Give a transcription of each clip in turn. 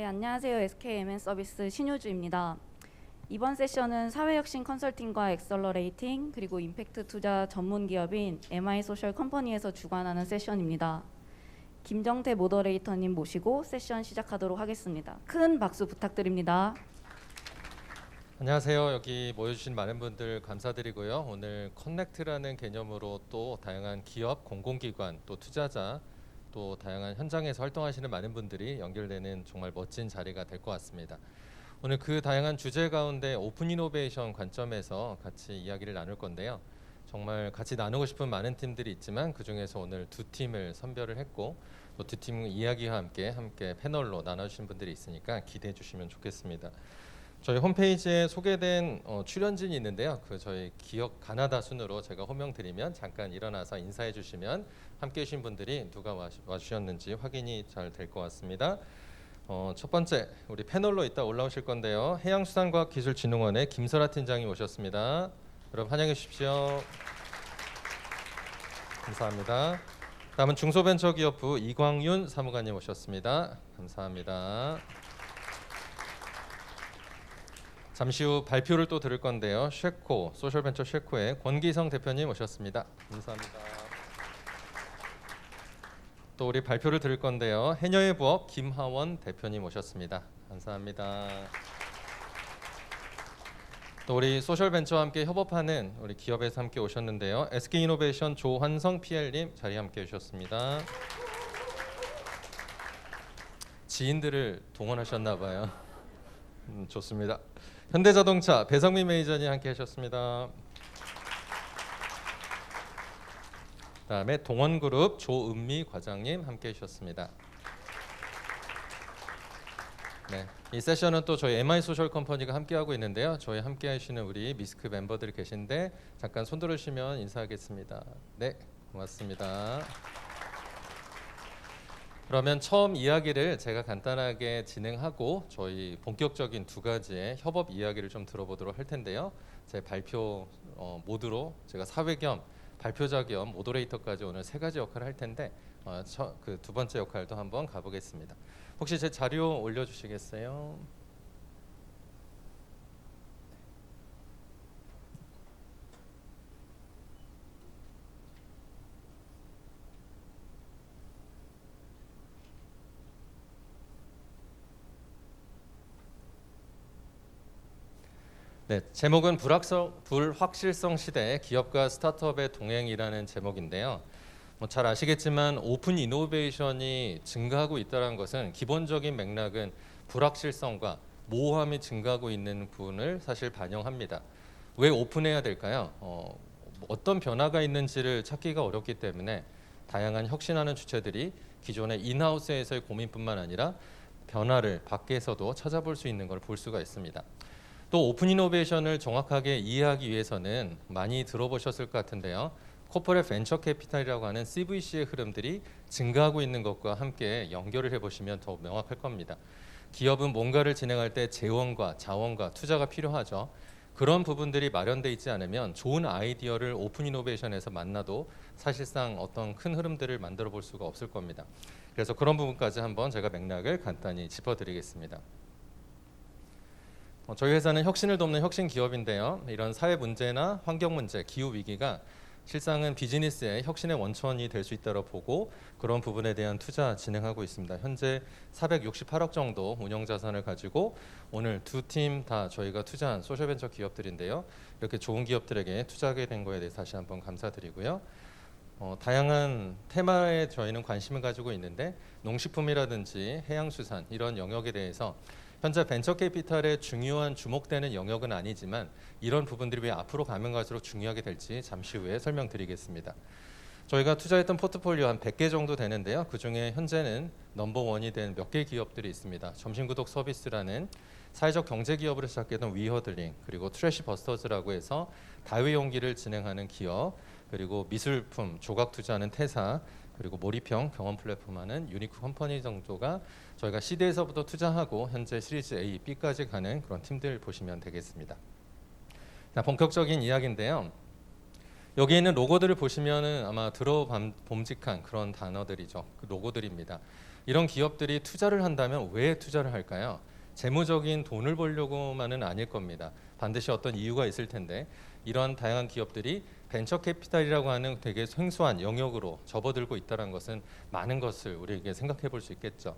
네, 안녕하세요. SKMN 서비스 신효주입니다. 이번 세션은 사회혁신 컨설팅과 엑셀러레이팅 그리고 임팩트 투자 전문 기업인 MI 소셜 컴퍼니에서 주관하는 세션입니다. 김정태 모더레이터님 모시고 세션 시작하도록 하겠습니다. 큰 박수 부탁드립니다. 안녕하세요. 여기 모여주신 많은 분들 감사드리고요. 오늘 커넥트라는 개념으로 또 다양한 기업, 공공기관, 또 투자자, 또 다양한 현장에서 활동하시는 많은 분들이 연결되는 정말 멋진 자리가 될 것 같습니다. 오늘 그 다양한 주제 가운데 오픈 이노베이션 관점에서 같이 이야기를 나눌 건데요. 정말 같이 나누고 싶은 많은 팀들이 있지만 그 중에서 오늘 두 팀을 선별을 했고 또 두 팀 이야기와 함께 패널로 나눠주신 분들이 있으니까 기대해 주시면 좋겠습니다. 저희 홈페이지에 소개된 출연진이 있는데요. 그 저희 기업 가나다 순으로 제가 호명드리면 잠깐 일어나서 인사해 주시면 함께 해주신 분들이 누가 와주셨는지 확인이 잘 될 것 같습니다. 첫 번째 우리 패널로 이따 올라오실 건데요. 해양수산과학기술진흥원의 김설아 팀장이 오셨습니다. 여러분 환영해 주십시오. 감사합니다. 다음은 중소벤처기업부 이광윤 사무관님 오셨습니다. 감사합니다. 잠시 후 발표를 또 들을 건데요. 쉐코 소셜벤처 쉐코의 권기성 대표님 오셨습니다. 감사합니다. 또 우리 발표를 들을 건데요. 해녀의 부업 김하원 대표님 오셨습니다. 감사합니다. 또 우리 소셜벤처와 함께 협업하는 우리 기업에서 함께 오셨는데요. SK이노베이션 조환성 PL님 자리에 함께 해주셨습니다. 지인들을 동원하셨나 봐요. 좋습니다. 현대자동차 배성민 매니저님 함께 하셨습니다. 다음에 동원그룹 조은미 과장님 함께 하셨습니다. 네, 이 세션은 또 저희 MI 소셜 컴퍼니가 함께 하고 있는데요. 저희 함께 하시는 우리 미스크 멤버들이 계신데 잠깐 손 들어주시면 인사하겠습니다. 네, 고맙습니다. 그러면 처음 이야기를 제가 간단하게 진행하고 저희 본격적인 두 가지의 협업 이야기를 좀 들어보도록 할 텐데요. 제 발표 모드로 제가 사회 겸 발표자 겸 모더레이터까지 오늘 세 가지 역할을 할 텐데 그 두 번째 역할도 한번 가보겠습니다. 혹시 제 자료 올려주시겠어요? 네, 제목은 불확실성 시대 기업과 스타트업의 동행이라는 제목인데요. 잘 아시겠지만 오픈 이노베이션이 증가하고 있다는 것은 기본적인 맥락은 불확실성과 모호함이 증가하고 있는 부분을 사실 반영합니다. 왜 오픈해야 될까요? 어떤 변화가 있는지를 찾기가 어렵기 때문에 다양한 혁신하는 주체들이 기존의 인하우스에서의 고민뿐만 아니라 변화를 밖에서도 찾아볼 수 있는 걸 볼 수가 있습니다. 또 오픈 이노베이션을 정확하게 이해하기 위해서는 많이 들어보셨을 것 같은데요. 코퍼레이트 벤처 캐피탈이라고 하는 CVC의 흐름들이 증가하고 있는 것과 함께 연결을 해보시면 더 명확할 겁니다. 기업은 뭔가를 진행할 때 재원과 자원과 투자가 필요하죠. 그런 부분들이 마련돼 있지 않으면 좋은 아이디어를 오픈 이노베이션에서 만나도 사실상 어떤 큰 흐름들을 만들어 볼 수가 없을 겁니다. 그래서 그런 부분까지 한번 제가 맥락을 간단히 짚어드리겠습니다. 저희 회사는 혁신을 돕는 혁신 기업인데요. 이런 사회 문제나 환경 문제, 기후 위기가 실상은 비즈니스의 혁신의 원천이 될 수 있다고 보고 그런 부분에 대한 투자 진행하고 있습니다. 현재 468억 정도 운영 자산을 가지고 오늘 두 팀 다 저희가 투자한 소셜벤처 기업들인데요. 이렇게 좋은 기업들에게 투자하게 된 거에 대해서 다시 한번 감사드리고요. 다양한 테마에 저희는 관심을 가지고 있는데 농식품이라든지 해양수산 이런 영역에 대해서 현재 벤처 캐피탈의 중요한 주목되는 영역은 아니지만 이런 부분들이 왜 앞으로 가면 갈수록 중요하게 될지 잠시 후에 설명드리겠습니다. 저희가 투자했던 포트폴리오 한 100개 정도 되는데요. 그중에 현재는 넘버원이 된 몇 개 기업들이 있습니다. 점심구독 서비스라는 사회적 경제 기업으로 시작했던 위허들링, 그리고 트래시 버스터즈라고 해서 다회용기를 진행하는 기업, 그리고 미술품 조각 투자하는 태사, 그리고 몰입형 경험 플랫폼 하는 유니크 컴퍼니 정도가 저희가 C대에서부터 투자하고 현재 시리즈 A, B까지 가는 그런 팀들 보시면 되겠습니다. 자, 본격적인 이야기인데요. 여기 있는 로고들을 보시면은 아마 들어봄직한 그런 단어들이죠. 그 로고들입니다. 이런 기업들이 투자를 한다면 왜 투자를 할까요? 재무적인 돈을 벌려고만은 아닐 겁니다. 반드시 어떤 이유가 있을 텐데 이런 다양한 기업들이 벤처 캐피탈이라고 하는 되게 생소한 영역으로 접어들고 있다는 것은 많은 것을 우리에게 생각해 볼 수 있겠죠.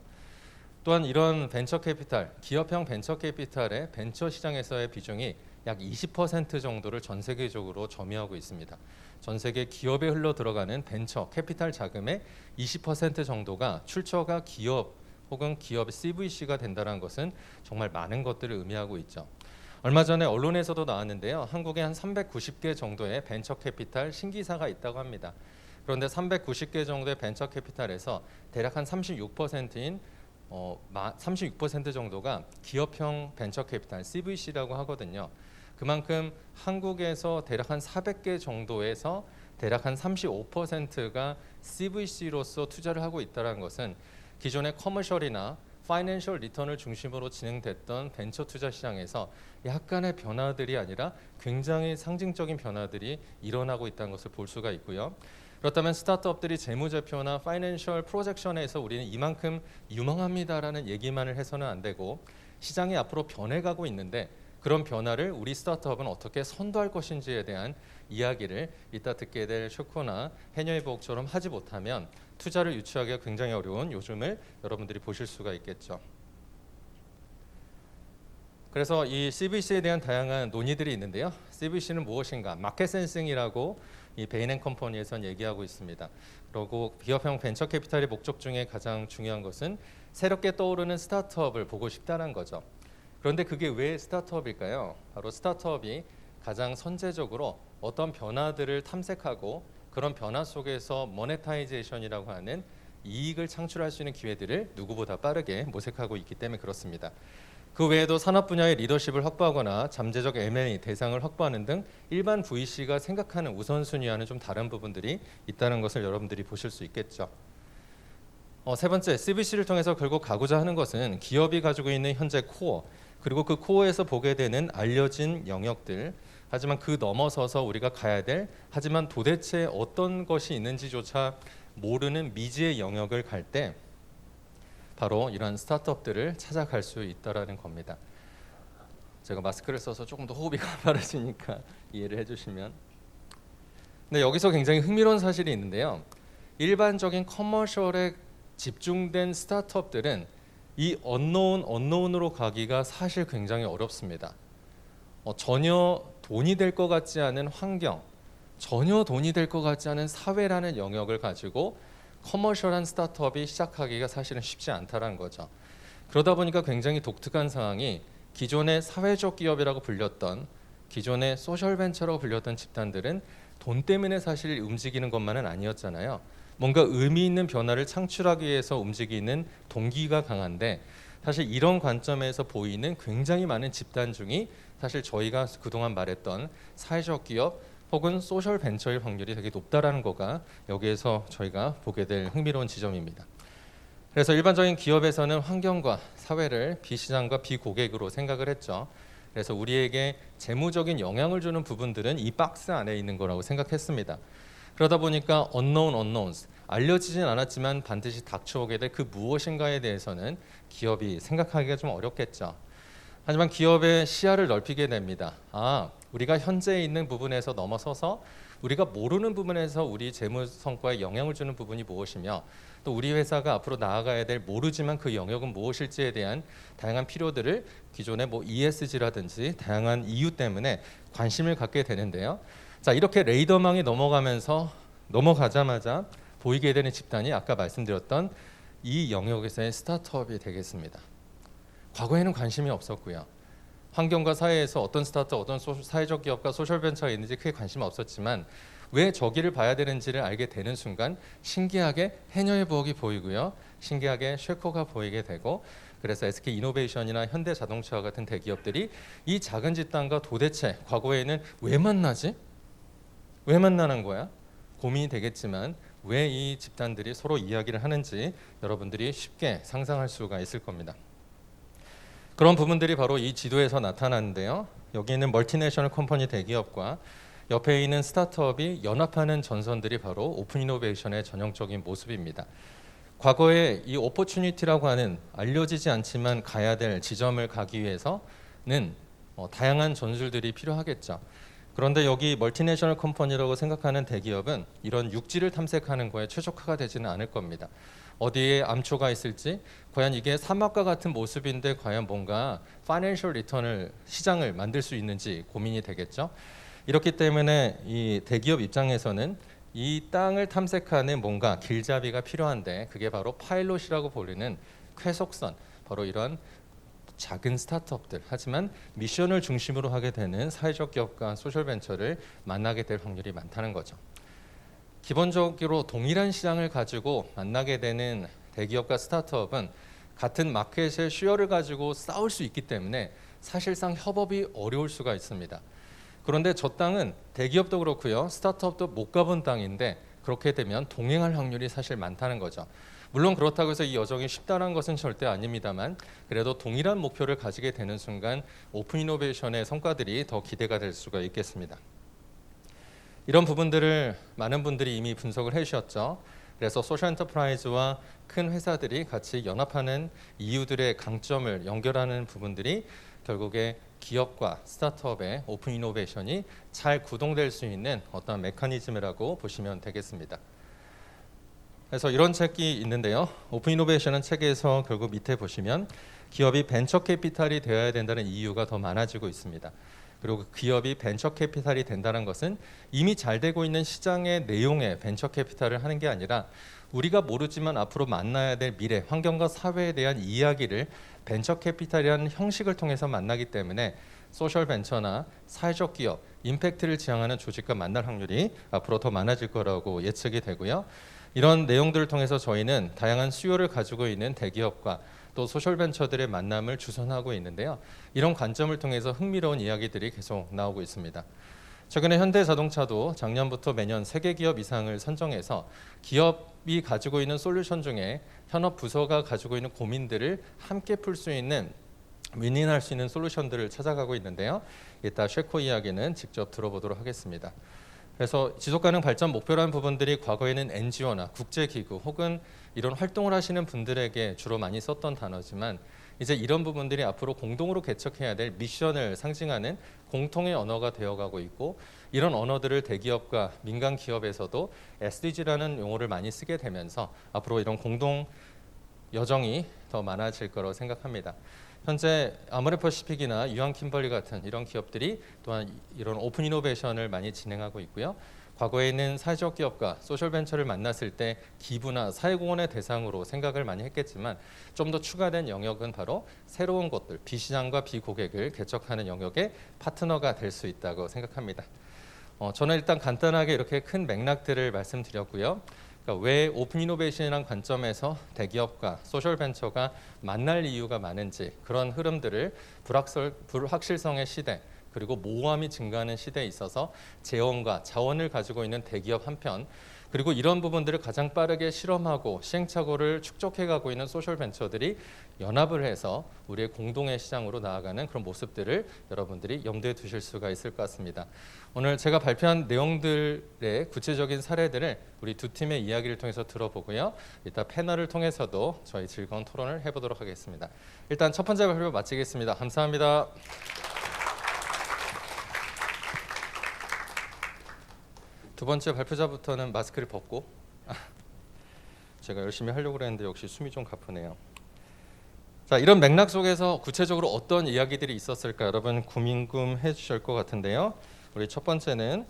또한 이런 벤처 캐피탈, 기업형 벤처 캐피탈의 벤처 시장에서의 비중이 약 20% 정도를 전 세계적으로 점유하고 있습니다. 전 세계 기업에 흘러 들어가는 벤처 캐피탈 자금의 20% 정도가 출처가 기업 혹은 기업의 CVC가 된다는 것은 정말 많은 것들을 의미하고 있죠. 얼마 전에 언론에서도 나왔는데요. 한국에 한 390개 정도의 벤처 캐피탈 신기사가 있다고 합니다. 그런데 390개 정도의 벤처 캐피탈에서 대략 한 36%인 36% 정도가 기업형 벤처 캐피탈 CVC라고 하거든요. 그만큼 한국에서 대략 한 400개 정도에서 대략 한 35%가 CVC로서 투자를 하고 있다는 것은 기존의 커머셜이나 파이낸셜 리턴을 중심으로 진행됐던 벤처 투자 시장에서 약간의 변화들이 아니라 굉장히 상징적인 변화들이 일어나고 있다는 것을 볼 수가 있고요. 그렇다면 스타트업들이 재무제표나 파이낸셜 프로젝션에서 우리는 이만큼 유망합니다라는 얘기만을 해서는 안 되고 시장이 앞으로 변해가고 있는데 그런 변화를 우리 스타트업은 어떻게 선도할 것인지에 대한 이야기를 이따 듣게 될 쇼코나 해녀의 보복처럼 하지 못하면 투자를 유치하기가 굉장히 어려운 요즘을 여러분들이 보실 수가 있겠죠. 그래서 이 CVC에 대한 다양한 논의들이 있는데요. CVC는 무엇인가? 마켓 센싱이라고 이 베인앤컴퍼니에선 얘기하고 있습니다. 그리고 기업형 벤처 캐피탈의 목적 중에 가장 중요한 것은 새롭게 떠오르는 스타트업을 보고 싶다는 거죠. 그런데 그게 왜 스타트업일까요? 바로 스타트업이 가장 선제적으로 어떤 변화들을 탐색하고 그런 변화 속에서 모네타이제이션이라고 하는 이익을 창출할 수 있는 기회들을 누구보다 빠르게 모색하고 있기 때문에 그렇습니다. 그 외에도 산업 분야의 리더십을 확보하거나 잠재적 M&A 대상을 확보하는 등 일반 VC가 생각하는 우선순위와는 좀 다른 부분들이 있다는 것을 여러분들이 보실 수 있겠죠. 세 번째, CVC를 통해서 결국 가고자 하는 것은 기업이 가지고 있는 현재 코어 그리고 그 코어에서 보게 되는 알려진 영역들 하지만 그 넘어서서 우리가 가야 될 하지만 도대체 어떤 것이 있는지조차 모르는 미지의 영역을 갈 때 바로 이런 스타트업들을 찾아갈 수 있다라는 겁니다. 제가 마스크를 써서 조금 더 호흡이 가파라지니까 이해를 해주시면. 근데 여기서 굉장히 흥미로운 사실이 있는데요. 일반적인 커머셜에 집중된 스타트업들은 이 언노운으로 가기가 사실 굉장히 어렵습니다. 전혀 돈이 될 것 같지 않은 환경, 전혀 돈이 될 것 같지 않은 사회라는 영역을 가지고 커머셜한 스타트업이 시작하기가 사실은 쉽지 않다는 거죠. 그러다 보니까 굉장히 독특한 상황이 기존의 사회적 기업이라고 불렸던 기존의 소셜벤처라고 불렸던 집단들은 돈 때문에 사실 움직이는 것만은 아니었잖아요. 뭔가 의미 있는 변화를 창출하기 위해서 움직이는 동기가 강한데 사실 이런 관점에서 보이는 굉장히 많은 집단 중이 사실 저희가 그동안 말했던 사회적 기업 혹은 소셜 벤처일 확률이 되게 높다라는 거가 여기에서 저희가 보게 될 흥미로운 지점입니다. 그래서 일반적인 기업에서는 환경과 사회를 비시장과 비고객으로 생각을 했죠. 그래서 우리에게 재무적인 영향을 주는 부분들은 이 박스 안에 있는 거라고 생각했습니다. 그러다 보니까 unknowns, 알려지진 않았지만 반드시 닥쳐오게 될 그 무엇인가에 대해서는 기업이 생각하기가 좀 어렵겠죠. 하지만 기업의 시야를 넓히게 됩니다. 우리가 현재 있는 부분에서 넘어서서 우리가 모르는 부분에서 우리 재무 성과에 영향을 주는 부분이 무엇이며 또 우리 회사가 앞으로 나아가야 될 모르지만 그 영역은 무엇일지에 대한 다양한 필요들을 기존의 ESG라든지 다양한 이유 때문에 관심을 갖게 되는데요. 자, 이렇게 레이더망이 넘어가자마자 보이게 되는 집단이 아까 말씀드렸던 이 영역에서의 스타트업이 되겠습니다. 과거에는 관심이 없었고요. 환경과 사회에서 어떤 스타트업, 어떤 사회적 기업과 소셜벤처가 있는지 크게 관심 없었지만 왜 저기를 봐야 되는지를 알게 되는 순간 신기하게 해녀의 부엌이 보이고요. 신기하게 쉐코가 보이게 되고 그래서 SK이노베이션이나 현대자동차와 같은 대기업들이 이 작은 집단과 도대체 과거에는 왜 만나지? 왜 만나는 거야? 고민이 되겠지만 왜 이 집단들이 서로 이야기를 하는지 여러분들이 쉽게 상상할 수가 있을 겁니다. 그런 부분들이 바로 이 지도에서 나타나는데요. 여기 있는 멀티내셔널 컴퍼니 대기업과 옆에 있는 스타트업이 연합하는 전선들이 바로 오픈 이노베이션의 전형적인 모습입니다. 과거에 이 오퍼튜니티라고 하는 알려지지 않지만 가야 될 지점을 가기 위해서는 다양한 전술들이 필요하겠죠. 그런데 여기 멀티내셔널 컴퍼니라고 생각하는 대기업은 이런 육지를 탐색하는 거에 최적화가 되지는 않을 겁니다. 어디에 암초가 있을지, 과연 이게 사막과 같은 모습인데 과연 뭔가 파이낸셜 리턴을 시장을 만들 수 있는지 고민이 되겠죠. 이렇기 때문에 이 대기업 입장에서는 이 땅을 탐색하는 뭔가 길잡이가 필요한데 그게 바로 파일럿이라고 불리는 쾌속선, 바로 이런 작은 스타트업들, 하지만 미션을 중심으로 하게 되는 사회적 기업과 소셜벤처를 만나게 될 확률이 많다는 거죠. 기본적으로 동일한 시장을 가지고 만나게 되는 대기업과 스타트업은 같은 마켓의 쉐어를 가지고 싸울 수 있기 때문에 사실상 협업이 어려울 수가 있습니다. 그런데 저 땅은 대기업도 그렇고요, 스타트업도 못 가본 땅인데 그렇게 되면 동행할 확률이 사실 많다는 거죠. 물론 그렇다고 해서 이 여정이 쉽다는 것은 절대 아닙니다만 그래도 동일한 목표를 가지게 되는 순간 오픈 이노베이션의 성과들이 더 기대가 될 수가 있겠습니다. 이런 부분들을 많은 분들이 이미 분석을 해주셨죠. 그래서 소셜 엔터프라이즈와 큰 회사들이 같이 연합하는 이유들의 강점을 연결하는 부분들이 결국에 기업과 스타트업의 오픈 이노베이션이 잘 구동될 수 있는 어떤 메커니즘이라고 보시면 되겠습니다. 그래서 이런 책이 있는데요. 오픈 이노베이션은 책에서 결국 밑에 보시면 기업이 벤처 캐피탈이 되어야 된다는 이유가 더 많아지고 있습니다. 그리고 기업이 벤처 캐피탈이 된다는 것은 이미 잘 되고 있는 시장의 내용에 벤처 캐피탈을 하는 게 아니라 우리가 모르지만 앞으로 만나야 될 미래, 환경과 사회에 대한 이야기를 벤처 캐피탈이라는 형식을 통해서 만나기 때문에 소셜 벤처나 사회적 기업, 임팩트를 지향하는 조직과 만날 확률이 앞으로 더 많아질 거라고 예측이 되고요. 이런 내용들을 통해서 저희는 다양한 수요를 가지고 있는 대기업과 또 소셜벤처들의 만남을 주선하고 있는데요. 이런 관점을 통해서 흥미로운 이야기들이 계속 나오고 있습니다. 최근에 현대자동차도 작년부터 매년 3개 기업 이상을 선정해서 기업이 가지고 있는 솔루션 중에 현업 부서가 가지고 있는 고민들을 함께 풀 수 있는 윈윈할 수 있는 솔루션들을 찾아가고 있는데요. 이따 쉐코 이야기는 직접 들어보도록 하겠습니다. 그래서 지속가능 발전 목표라는 부분들이 과거에는 NGO나 국제기구 혹은 이런 활동을 하시는 분들에게 주로 많이 썼던 단어지만 이제 이런 부분들이 앞으로 공동으로 개척해야 될 미션을 상징하는 공통의 언어가 되어가고 있고 이런 언어들을 대기업과 민간 기업에서도 SDG라는 용어를 많이 쓰게 되면서 앞으로 이런 공동 여정이 더 많아질 거라고 생각합니다. 현재 아모레퍼시픽이나 유한킴벌리 같은 이런 기업들이 또한 이런 오픈 이노베이션을 많이 진행하고 있고요. 과거에는 사회적 기업과 소셜벤처를 만났을 때 기부나 사회공헌의 대상으로 생각을 많이 했겠지만 좀 더 추가된 영역은 바로 새로운 것들, 비시장과 비고객을 개척하는 영역의 파트너가 될 수 있다고 생각합니다. 저는 일단 간단하게 이렇게 큰 맥락들을 말씀드렸고요. 그러니까 왜 오픈 이노베이션이라는 관점에서 대기업과 소셜벤처가 만날 이유가 많은지 그런 흐름들을 불확실성의 시대 그리고 모호함이 증가하는 시대에 있어서 재원과 자원을 가지고 있는 대기업 한편 그리고 이런 부분들을 가장 빠르게 실험하고 시행착오를 축적해가고 있는 소셜벤처들이 연합을 해서 우리의 공동의 시장으로 나아가는 그런 모습들을 여러분들이 염두에 두실 수가 있을 것 같습니다. 오늘 제가 발표한 내용들의 구체적인 사례들을 우리 두 팀의 이야기를 통해서 들어보고요. 이따 패널을 통해서도 저희 즐거운 토론을 해보도록 하겠습니다. 일단 첫 번째 발표 마치겠습니다. 감사합니다. 두 번째 발표자부터는 마스크를 벗고 제가 열심히 하려고 했는데 역시 숨이 좀 가쁘네요. 자, 이런 맥락 속에서 구체적으로 어떤 이야기들이 있었을까 여러분 궁금해 주실 것 같은데요. 우리 첫 번째는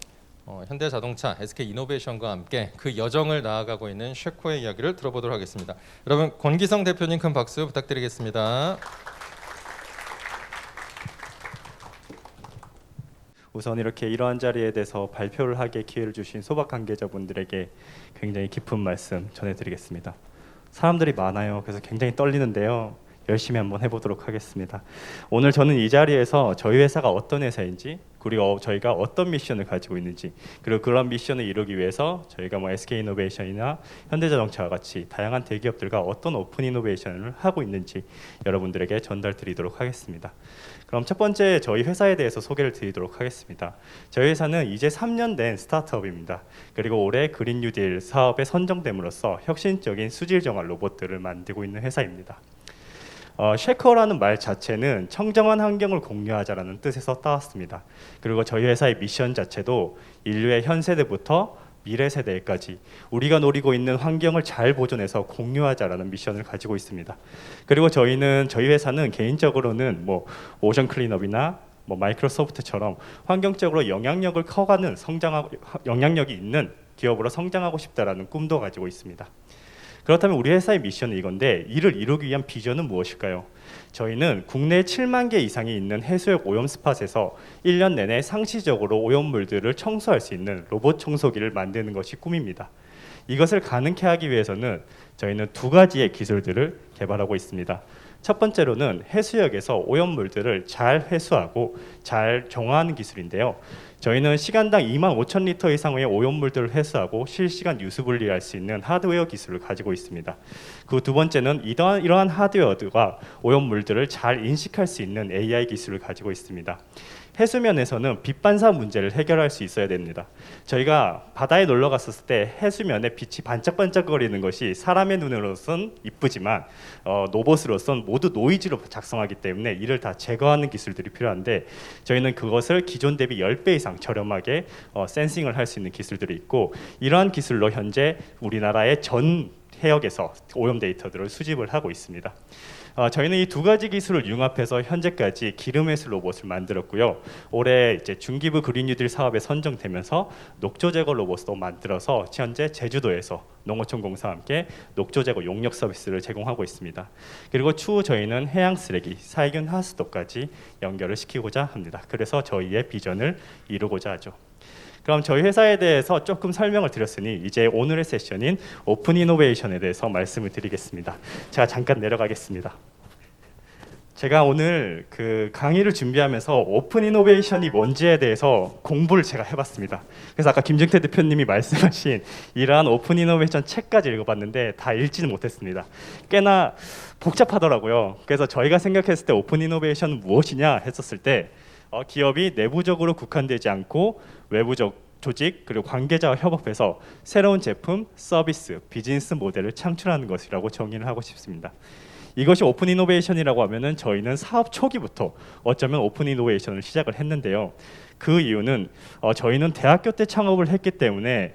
현대자동차, SK 이노베이션과 함께 그 여정을 나아가고 있는 쉐코의 이야기를 들어보도록 하겠습니다. 여러분 권기성 대표님 큰 박수 부탁드리겠습니다. 우선 이렇게 이러한 자리에 대해서 발표를 하게 기회를 주신 소박 관계자분들에게 굉장히 깊은 말씀 전해드리겠습니다. 사람들이 많아요. 그래서 굉장히 떨리는데요. 열심히 한번 해보도록 하겠습니다. 오늘 저는 이 자리에서 저희 회사가 어떤 회사인지, 그리고 저희가 어떤 미션을 가지고 있는지, 그리고 그런 미션을 이루기 위해서 저희가 뭐 SK이노베이션이나 현대자동차와 같이 다양한 대기업들과 어떤 오픈 이노베이션을 하고 있는지 여러분들에게 전달드리도록 하겠습니다. 그럼 첫 번째 저희 회사에 대해서 소개를 드리도록 하겠습니다. 저희 회사는 이제 3년 된 스타트업입니다. 그리고 올해 그린 뉴딜 사업에 선정됨으로써 혁신적인 수질 정화 로봇들을 만들고 있는 회사입니다. 쉐커라는 말 자체는 청정한 환경을 공유하자라는 뜻에서 따왔습니다. 그리고 저희 회사의 미션 자체도 인류의 현 세대부터 미래 세대까지 우리가 노리고 있는 환경을 잘 보존해서 공유하자라는 미션을 가지고 있습니다. 그리고 저희 회사는 개인적으로는 뭐 오션 클린업이나 뭐 마이크로소프트처럼 환경적으로 영향력을 커가는 영향력이 있는 기업으로 성장하고 싶다라는 꿈도 가지고 있습니다. 그렇다면 우리 회사의 미션은 이건데, 이를 이루기 위한 비전은 무엇일까요? 저희는 국내 7만 개 이상이 있는 해수욕 오염 스팟에서 1년 내내 상시적으로 오염물들을 청소할 수 있는 로봇 청소기를 만드는 것이 꿈입니다. 이것을 가능케 하기 위해서는 저희는 두 가지의 기술들을 개발하고 있습니다. 첫 번째로는 해수역에서 오염물들을 잘 회수하고 잘 정화하는 기술인데요. 저희는 시간당 25,000리터 이상의 오염물들을 회수하고 실시간 유수 분리할 수 있는 하드웨어 기술을 가지고 있습니다. 그 두 번째는 이러한 하드웨어들과 오염물들을 잘 인식할 수 있는 AI 기술을 가지고 있습니다. 해수면에서는 빛 반사 문제를 해결할 수 있어야 됩니다. 저희가 바다에 놀러 갔었을 때 해수면에 빛이 반짝반짝거리는 것이 사람의 눈으로선 이쁘지만 로봇으로선 모두 노이즈로 작성하기 때문에 이를 다 제거하는 기술들이 필요한데, 저희는 그것을 기존 대비 10배 이상 저렴하게 센싱을 할 수 있는 기술들이 있고, 이러한 기술로 현재 우리나라의 전 해역에서 오염 데이터들을 수집을 하고 있습니다. 저희는 이 두 가지 기술을 융합해서 현재까지 기름 회수 로봇을 만들었고요. 올해 이제 중기부 그린 뉴딜 사업에 선정되면서 녹조 제거 로봇도 만들어서 현재 제주도에서 농어촌공사와 함께 녹조 제거 용역 서비스를 제공하고 있습니다. 그리고 추후 저희는 해양 쓰레기, 살균 하수도까지 연결을 시키고자 합니다. 그래서 저희의 비전을 이루고자 하죠. 그럼 저희 회사에 대해서 조금 설명을 드렸으니 이제 오늘의 세션인 오픈 이노베이션에 대해서 말씀을 드리겠습니다. 제가 잠깐 내려가겠습니다. 제가 오늘 그 강의를 준비하면서 오픈 이노베이션이 뭔지에 대해서 공부를 제가 해봤습니다. 그래서 아까 김정태 대표님이 말씀하신 이러한 오픈 이노베이션 책까지 읽어봤는데 다 읽지는 못했습니다. 꽤나 복잡하더라고요. 그래서 저희가 생각했을 때 오픈 이노베이션은 무엇이냐 했었을 때 기업이 내부적으로 국한되지 않고 외부적 조직 그리고 관계자와 협업해서 새로운 제품, 서비스, 비즈니스 모델을 창출하는 것이라고 정의를 하고 싶습니다. 이것이 오픈 이노베이션이라고 하면은 저희는 사업 초기부터 어쩌면 오픈 이노베이션을 시작을 했는데요. 그 이유는 저희는 대학교 때 창업을 했기 때문에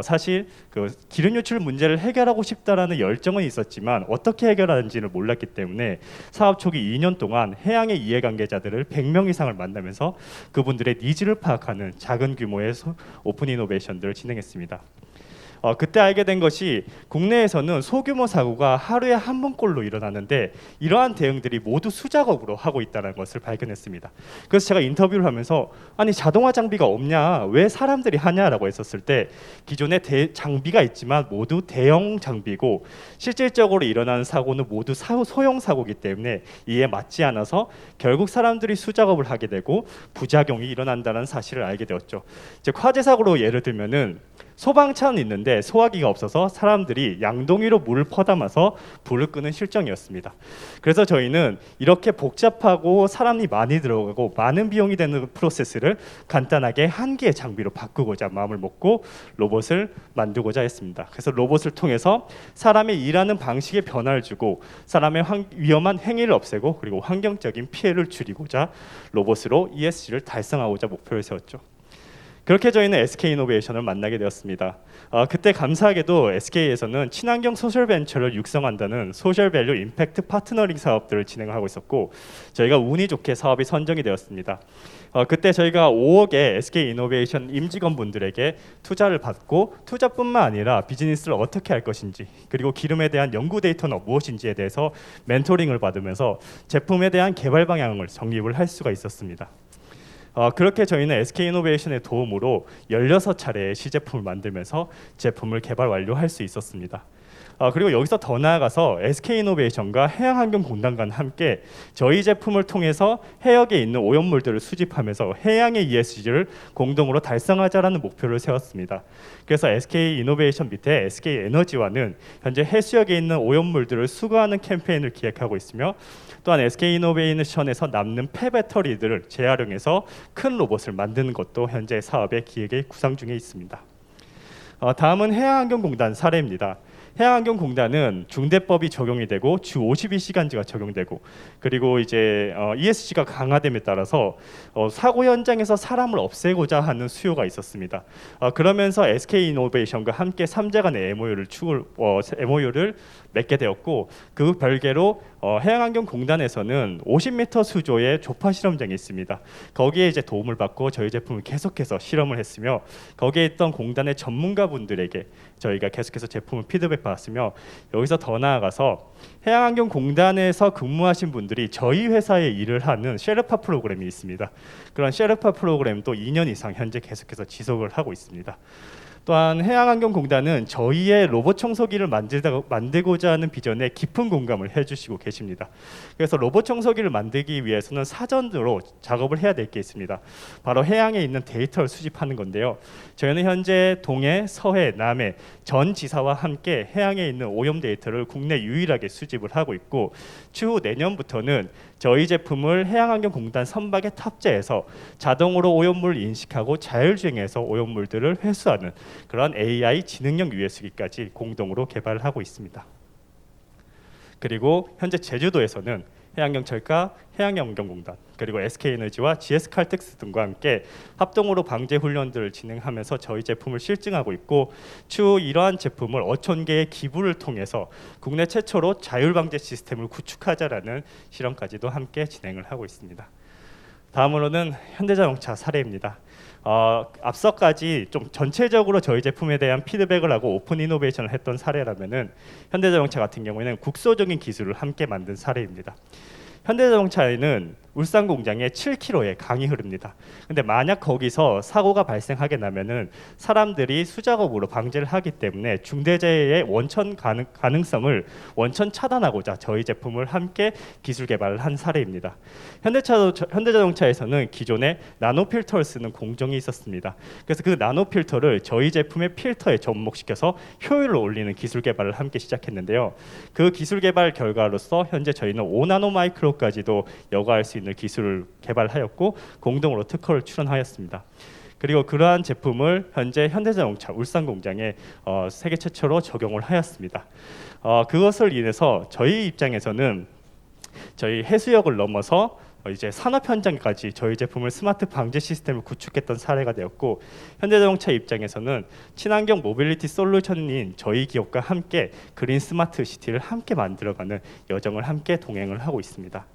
사실 그 기름 유출 문제를 해결하고 싶다라는 열정은 있었지만 어떻게 해결하는지를 몰랐기 때문에 사업 초기 2년 동안 해양의 이해관계자들을 100명 이상을 만나면서 그분들의 니즈를 파악하는 작은 규모의 오픈 이노베이션들을 진행했습니다. 그때 알게 된 것이 국내에서는 소규모 사고가 하루에 한 번꼴로 일어나는데 이러한 대응들이 모두 수작업으로 하고 있다는 것을 발견했습니다. 그래서 제가 인터뷰를 하면서 아니 자동화 장비가 없냐, 왜 사람들이 하냐라고 했었을 때 기존에 장비가 있지만 모두 대형 장비고 실질적으로 일어나는 사고는 모두 소형 사고이기 때문에 이에 맞지 않아서 결국 사람들이 수작업을 하게 되고 부작용이 일어난다는 사실을 알게 되었죠. 즉 화재 사고로 예를 들면은 소방차는 있는데 소화기가 없어서 사람들이 양동이로 물을 퍼담아서 불을 끄는 실정이었습니다. 그래서 저희는 이렇게 복잡하고 사람이 많이 들어가고 많은 비용이 되는 프로세스를 간단하게 한 개의 장비로 바꾸고자 마음을 먹고 로봇을 만들고자 했습니다. 그래서 로봇을 통해서 사람의 일하는 방식에 변화를 주고 사람의 위험한 행위를 없애고 그리고 환경적인 피해를 줄이고자 로봇으로 ESG를 달성하고자 목표를 세웠죠. 그렇게 저희는 SK이노베이션을 만나게 되었습니다. 그때 감사하게도 SK에서는 친환경 소셜 벤처를 육성한다는 소셜 밸류 임팩트 파트너링 사업들을 진행하고 있었고 저희가 운이 좋게 사업이 선정이 되었습니다. 그때 저희가 5억의 SK이노베이션 임직원분들에게 투자를 받고 투자뿐만 아니라 비즈니스를 어떻게 할 것인지 그리고 기름에 대한 연구 데이터는 무엇인지에 대해서 멘토링을 받으면서 제품에 대한 개발 방향을 정립을 할 수가 있었습니다. 그렇게 저희는 SK이노베이션의 도움으로 16차례의 시제품을 만들면서 제품을 개발 완료할 수 있었습니다. 그리고 여기서 더 나아가서 SK이노베이션과 해양환경공단과 함께 저희 제품을 통해서 해역에 있는 오염물들을 수집하면서 해양의 ESG를 공동으로 달성하자라는 목표를 세웠습니다. 그래서 SK이노베이션 밑에 SK에너지와는 현재 해수역에 있는 오염물들을 수거하는 캠페인을 기획하고 있으며, 또한 SK이노베이션에서 남는 폐배터리들을 재활용해서 큰 로봇을 만드는 것도 현재 사업의 기획에 구상 중에 있습니다. 다음은 해양환경공단 사례입니다. 해양환경공단은 중대법이 적용이 되고 주 52시간제가 적용되고, 그리고 이제 ESG가 강화됨에 따라서 사고 현장에서 사람을 없애고자 하는 수요가 있었습니다. 그러면서 SK이노베이션과 함께 3자 간의 MOU를 맺게 되었고, 그 별개로 해양환경공단에서는 50m 수조의 조파 실험장이 있습니다. 거기에 이제 도움을 받고 저희 제품을 계속해서 실험을 했으며, 거기에 있던 공단의 전문가분들에게 저희가 계속해서 제품을 피드백 받았으며, 여기서 더 나아가서 해양환경공단에서 근무하신 분들이 저희 회사에 일을 하는 셰르파 프로그램이 있습니다. 그런 셰르파 프로그램도 2년 이상 현재 계속해서 지속을 하고 있습니다. 또한 해양환경공단은 저희의 로봇 청소기를 만들고자 하는 비전에 깊은 공감을 해주시고 계십니다. 그래서 로봇 청소기를 만들기 위해서는 사전으로 작업을 해야 될 게 있습니다. 바로 해양에 있는 데이터를 수집하는 건데요. 저희는 현재 동해, 서해, 남해 전 지사와 함께 해양에 있는 오염 데이터를 국내 유일하게 수집을 하고 있고, 추후 내년부터는 저희 제품을 해양환경공단 선박에 탑재해서 자동으로 오염물을 인식하고 자율주행해서 오염물들을 회수하는 그런 AI 지능형 US기까지 공동으로 개발을 하고 있습니다. 그리고 현재 제주도에서는 해양경찰과 해양환경공단, 그리고 SK에너지와 GS칼텍스 등과 함께 합동으로 방제 훈련들을 진행하면서 저희 제품을 실증하고 있고, 추후 이러한 제품을 어촌계의 기부를 통해서 국내 최초로 자율방제 시스템을 구축하자라는 실험까지도 함께 진행을 하고 있습니다. 다음으로는 현대자동차 사례입니다. 앞서까지 좀 전체적으로 저희 제품에 대한 피드백을 하고 오픈 이노베이션을 했던 사례라면은, 현대자동차 같은 경우에는 국소적인 기술을 함께 만든 사례입니다. 현대자동차에는 울산 공장에 7km의 강이 흐릅니다. 근데 만약 거기서 사고가 발생하게 나면은 사람들이 수작업으로 방제를 하기 때문에 중대재해의 원천 가능성을 원천 차단하고자 저희 제품을 함께 기술 개발을 한 사례입니다. 현대자동차에서는 기존에 나노 필터를 쓰는 공정이 있었습니다. 그래서 그 나노 필터를 저희 제품의 필터에 접목시켜서 효율을 올리는 기술 개발을 함께 시작했는데요. 그 기술 개발 결과로서 현재 저희는 5나노 마이크로까지도 여과할 수 있는 기술을 개발하였고 공동으로 특허를 출원하였습니다. 그리고 그러한 제품을 현재 현대자동차 울산 공장에 세계 최초로 적용을 하였습니다. 그것을 인해서 저희 입장에서는 저희 해수역을 넘어서 이제 산업 현장까지 저희 제품을 스마트 방제 시스템을 구축했던 사례가 되었고, 현대자동차 입장에서는 친환경 모빌리티 솔루션인 저희 기업과 함께 그린 스마트 시티를 함께 만들어가는 여정을 함께 동행을 하고 있습니다.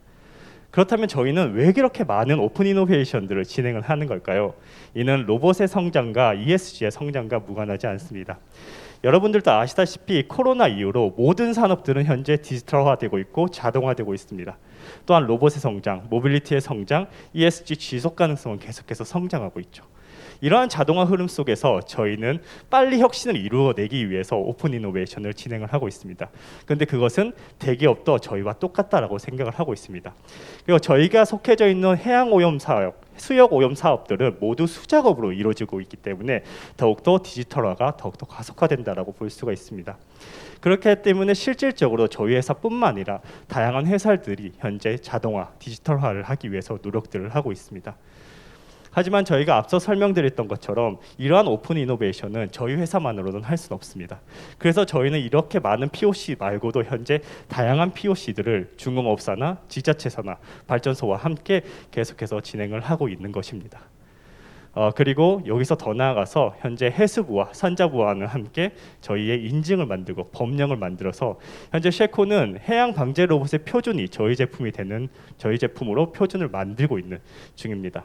그렇다면 저희는 왜 그렇게 많은 오픈 이노베이션들을 진행을 하는 걸까요? 이는 로봇의 성장과 ESG의 성장과 무관하지 않습니다. 여러분들도 아시다시피 코로나 이후로 모든 산업들은 현재 디지털화되고 있고 자동화되고 있습니다. 또한 로봇의 성장, 모빌리티의 성장, ESG 지속 가능성은 계속해서 성장하고 있죠. 이러한 자동화 흐름 속에서 저희는 빨리 혁신을 이루어내기 위해서 오픈 이노베이션을 진행을 하고 있습니다. 그런데 그것은 대기업도 저희와 똑같다라고 생각을 하고 있습니다. 그리고 저희가 속해져 있는 해양 오염 사업, 수역 오염 사업들은 모두 수작업으로 이루어지고 있기 때문에 더욱더 디지털화가 더욱더 가속화된다라고 볼 수가 있습니다. 그렇기 때문에 실질적으로 저희 회사뿐만 아니라 다양한 회사들이 현재 자동화, 디지털화를 하기 위해서 노력들을 하고 있습니다. 하지만 저희가 앞서 설명드렸던 것처럼 이러한 오픈 이노베이션은 저희 회사만으로는 할 수는 없습니다. 그래서 저희는 이렇게 많은 POC 말고도 현재 다양한 POC들을 중공업사나 지자체사나 발전소와 함께 계속해서 진행을 하고 있는 것입니다. 그리고 여기서 더 나아가서 현재 해수부와 산자부와는 함께 저희의 인증을 만들고 법령을 만들어서 현재 셰코는 해양 방제 로봇의 표준이 저희 제품이 되는 저희 제품으로 표준을 만들고 있는 중입니다.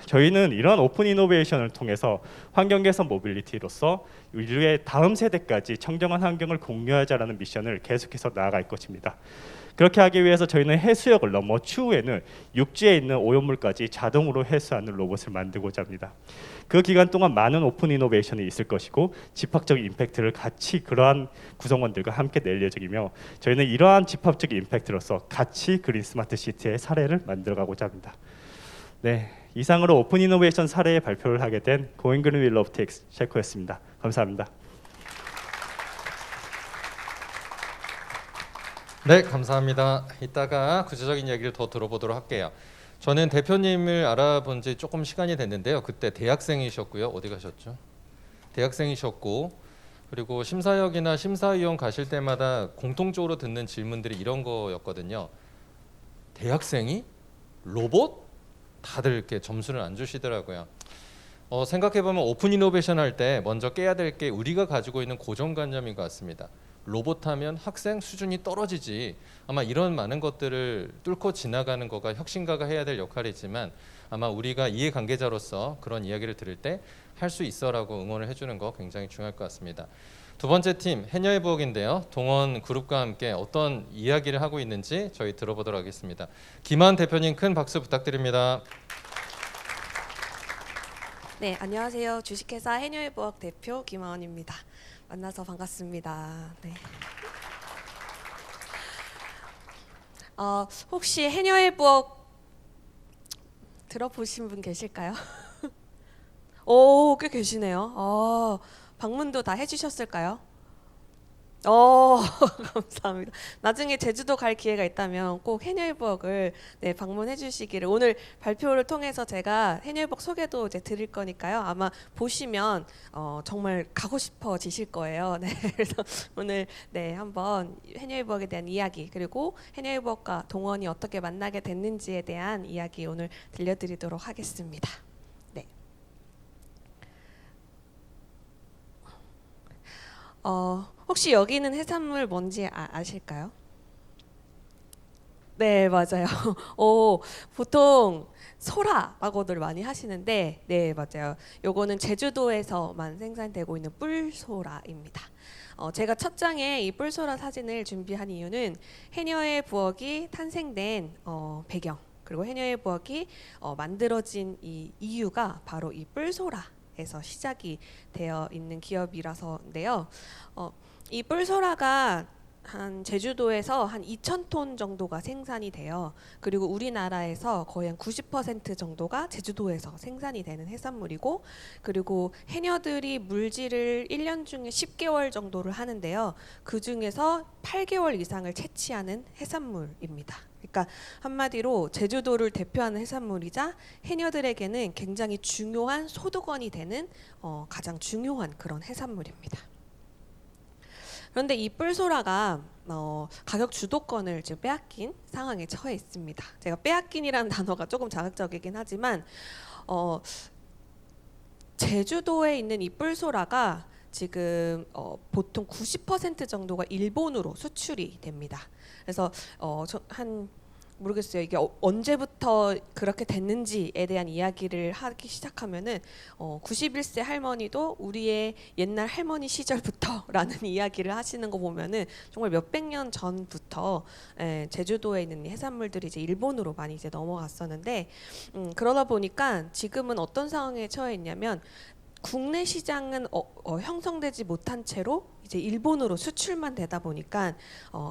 저희는 이런 오픈 이노베이션을 통해서 환경 개선 모빌리티로서 인류의 다음 세대까지 청정한 환경을 공유하자라는 미션을 계속해서 나아갈 것입니다. 그렇게 하기 위해서 저희는 해수역을 넘어 추후에는 육지에 있는 오염물까지 자동으로 해수하는 로봇을 만들고자 합니다. 그 기간 동안 많은 오픈 이노베이션이 있을 것이고 집합적 임팩트를 같이 그러한 구성원들과 함께 낼 예정이며 저희는 이러한 집합적 임팩트로서 같이 그린 스마트 시티의 사례를 만들어가고자 합니다. 네, 이상으로 오픈 이노베이션 사례의 발표를 하게 된 고잉 그린 윌 오브 텍스 셰코였습니다. 감사합니다. 네, 감사합니다. 이따가 구체적인 이야기를 더 들어보도록 할게요. 저는 대표님을 알아본 지 조금 시간이 됐는데요. 그때 대학생이셨고요. 어디 가셨죠? 대학생이셨고, 그리고 심사역이나 심사위원 가실 때마다 공통적으로 듣는 질문들이 이런 거였거든요. 대학생이? 로봇? 다들 이렇게 점수를 안 주시더라고요. 생각해보면 오픈 이노베이션 할 때 먼저 깨야 될 게 우리가 가지고 있는 고정관념인 것 같습니다. 로봇 하면 학생 수준이 떨어지지. 아마 이런 많은 것들을 뚫고 지나가는 거가 혁신가가 해야 될 역할이지만 아마 우리가 이해관계자로서 그런 이야기를 들을 때 할 수 있어라고 응원을 해주는 거 굉장히 중요할 것 같습니다. 두 번째 팀 해녀의 부엌인데요. 동원 그룹과 함께 어떤 이야기를 하고 있는지 저희 들어보도록 하겠습니다. 김한 대표님 큰 박수 부탁드립니다. 네, 안녕하세요. 주식회사 해녀의 부엌 대표 김하원입니다. 만나서 반갑습니다. 네. 혹시 해녀의 부엌 들어보신 분 계실까요? 오, 꽤 계시네요. 방문도 다 해주셨을까요? 감사합니다. 나중에 제주도 갈 기회가 있다면 꼭 해녀의 부엌을 방문해 주시기를. 오늘 발표를 통해서 제가 해녀의 부엌 소개도 이제 드릴 거니까요. 아마 보시면 정말 가고 싶어지실 거예요. 네, 그래서 오늘 한번 해녀의 부엌에 대한 이야기, 그리고 해녀의 부엌과 동원이 어떻게 만나게 됐는지에 대한 이야기 오늘 들려드리도록 하겠습니다. 네. 혹시 여기는 해산물 뭔지 아실까요? 네, 맞아요. 보통 소라라고들 많이 하시는데, 네, 맞아요. 요거는 제주도에서만 생산되고 있는 뿔소라입니다. 제가 첫 장에 이 뿔소라 사진을 준비한 이유는 해녀의 부엌이 탄생된 배경, 그리고 해녀의 부엌이 만들어진 이 이유가 바로 이 뿔소라에서 시작이 되어 있는 기업이라서인데요. 이 뿔소라가 한 제주도에서 한 2,000톤 정도가 생산이 돼요. 그리고 우리나라에서 거의 한 90% 정도가 제주도에서 생산이 되는 해산물이고, 그리고 해녀들이 물질을 1년 중에 10개월 정도를 하는데요. 그 중에서 8개월 이상을 채취하는 해산물입니다. 그러니까 한마디로 제주도를 대표하는 해산물이자 해녀들에게는 굉장히 중요한 소득원이 되는 가장 중요한 그런 해산물입니다. 그런데 이 뿔소라가 가격 주도권을 지금 빼앗긴 상황에 처해 있습니다. 제가 빼앗긴이라는 단어가 조금 자극적이긴 하지만 제주도에 있는 이 뿔소라가 지금 보통 90% 정도가 일본으로 수출이 됩니다. 그래서 모르겠어요. 이게 언제부터 그렇게 됐는지에 대한 이야기를 하기 시작하면은 91세 할머니도 우리의 옛날 할머니 시절부터라는 이야기를 하시는 거 보면은 정말 몇백 년 전부터 제주도에 있는 해산물들이 이제 일본으로 많이 이제 넘어갔었는데, 그러다 보니까 지금은 어떤 상황에 처해 있냐면 국내 시장은 형성되지 못한 채로 이제 일본으로 수출만 되다 보니까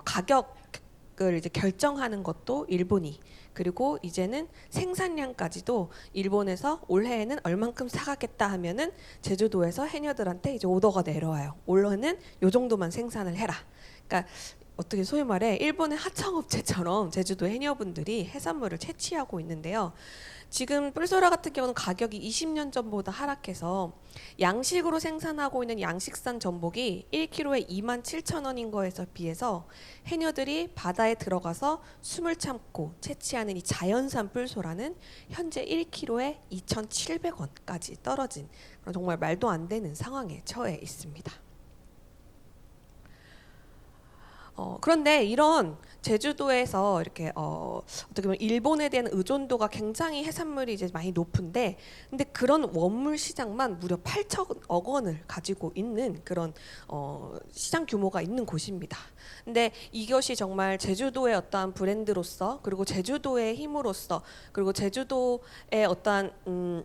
가격을 이제 결정하는 것도 일본이, 그리고 이제는 생산량까지도 일본에서 올해에는 얼만큼 사가겠다 하면은 제주도에서 해녀들한테 이제 오더가 내려와요. 올해는 요 정도만 생산을 해라. 그러니까 어떻게 소위 말해 일본의 하청업체처럼 제주도 해녀분들이 해산물을 채취하고 있는데요. 지금 뿔소라 같은 경우는 가격이 20년 전보다 하락해서 양식으로 생산하고 있는 양식산 전복이 1kg에 27,000원인 거에서 비해서 해녀들이 바다에 들어가서 숨을 참고 채취하는 이 자연산 뿔소라는 현재 1kg에 2,700원까지 떨어진 정말 말도 안 되는 상황에 처해 있습니다. 그런데 이런 제주도에서 이렇게 어떻게 보면 일본에 대한 의존도가 굉장히 해산물이 이제 많이 높은데, 근데 그런 원물 시장만 무려 8천억 원을 가지고 있는 그런 시장 규모가 있는 곳입니다. 근데 이것이 정말 제주도의 어떠한 브랜드로서, 그리고 제주도의 힘으로서, 그리고 제주도의 어떠한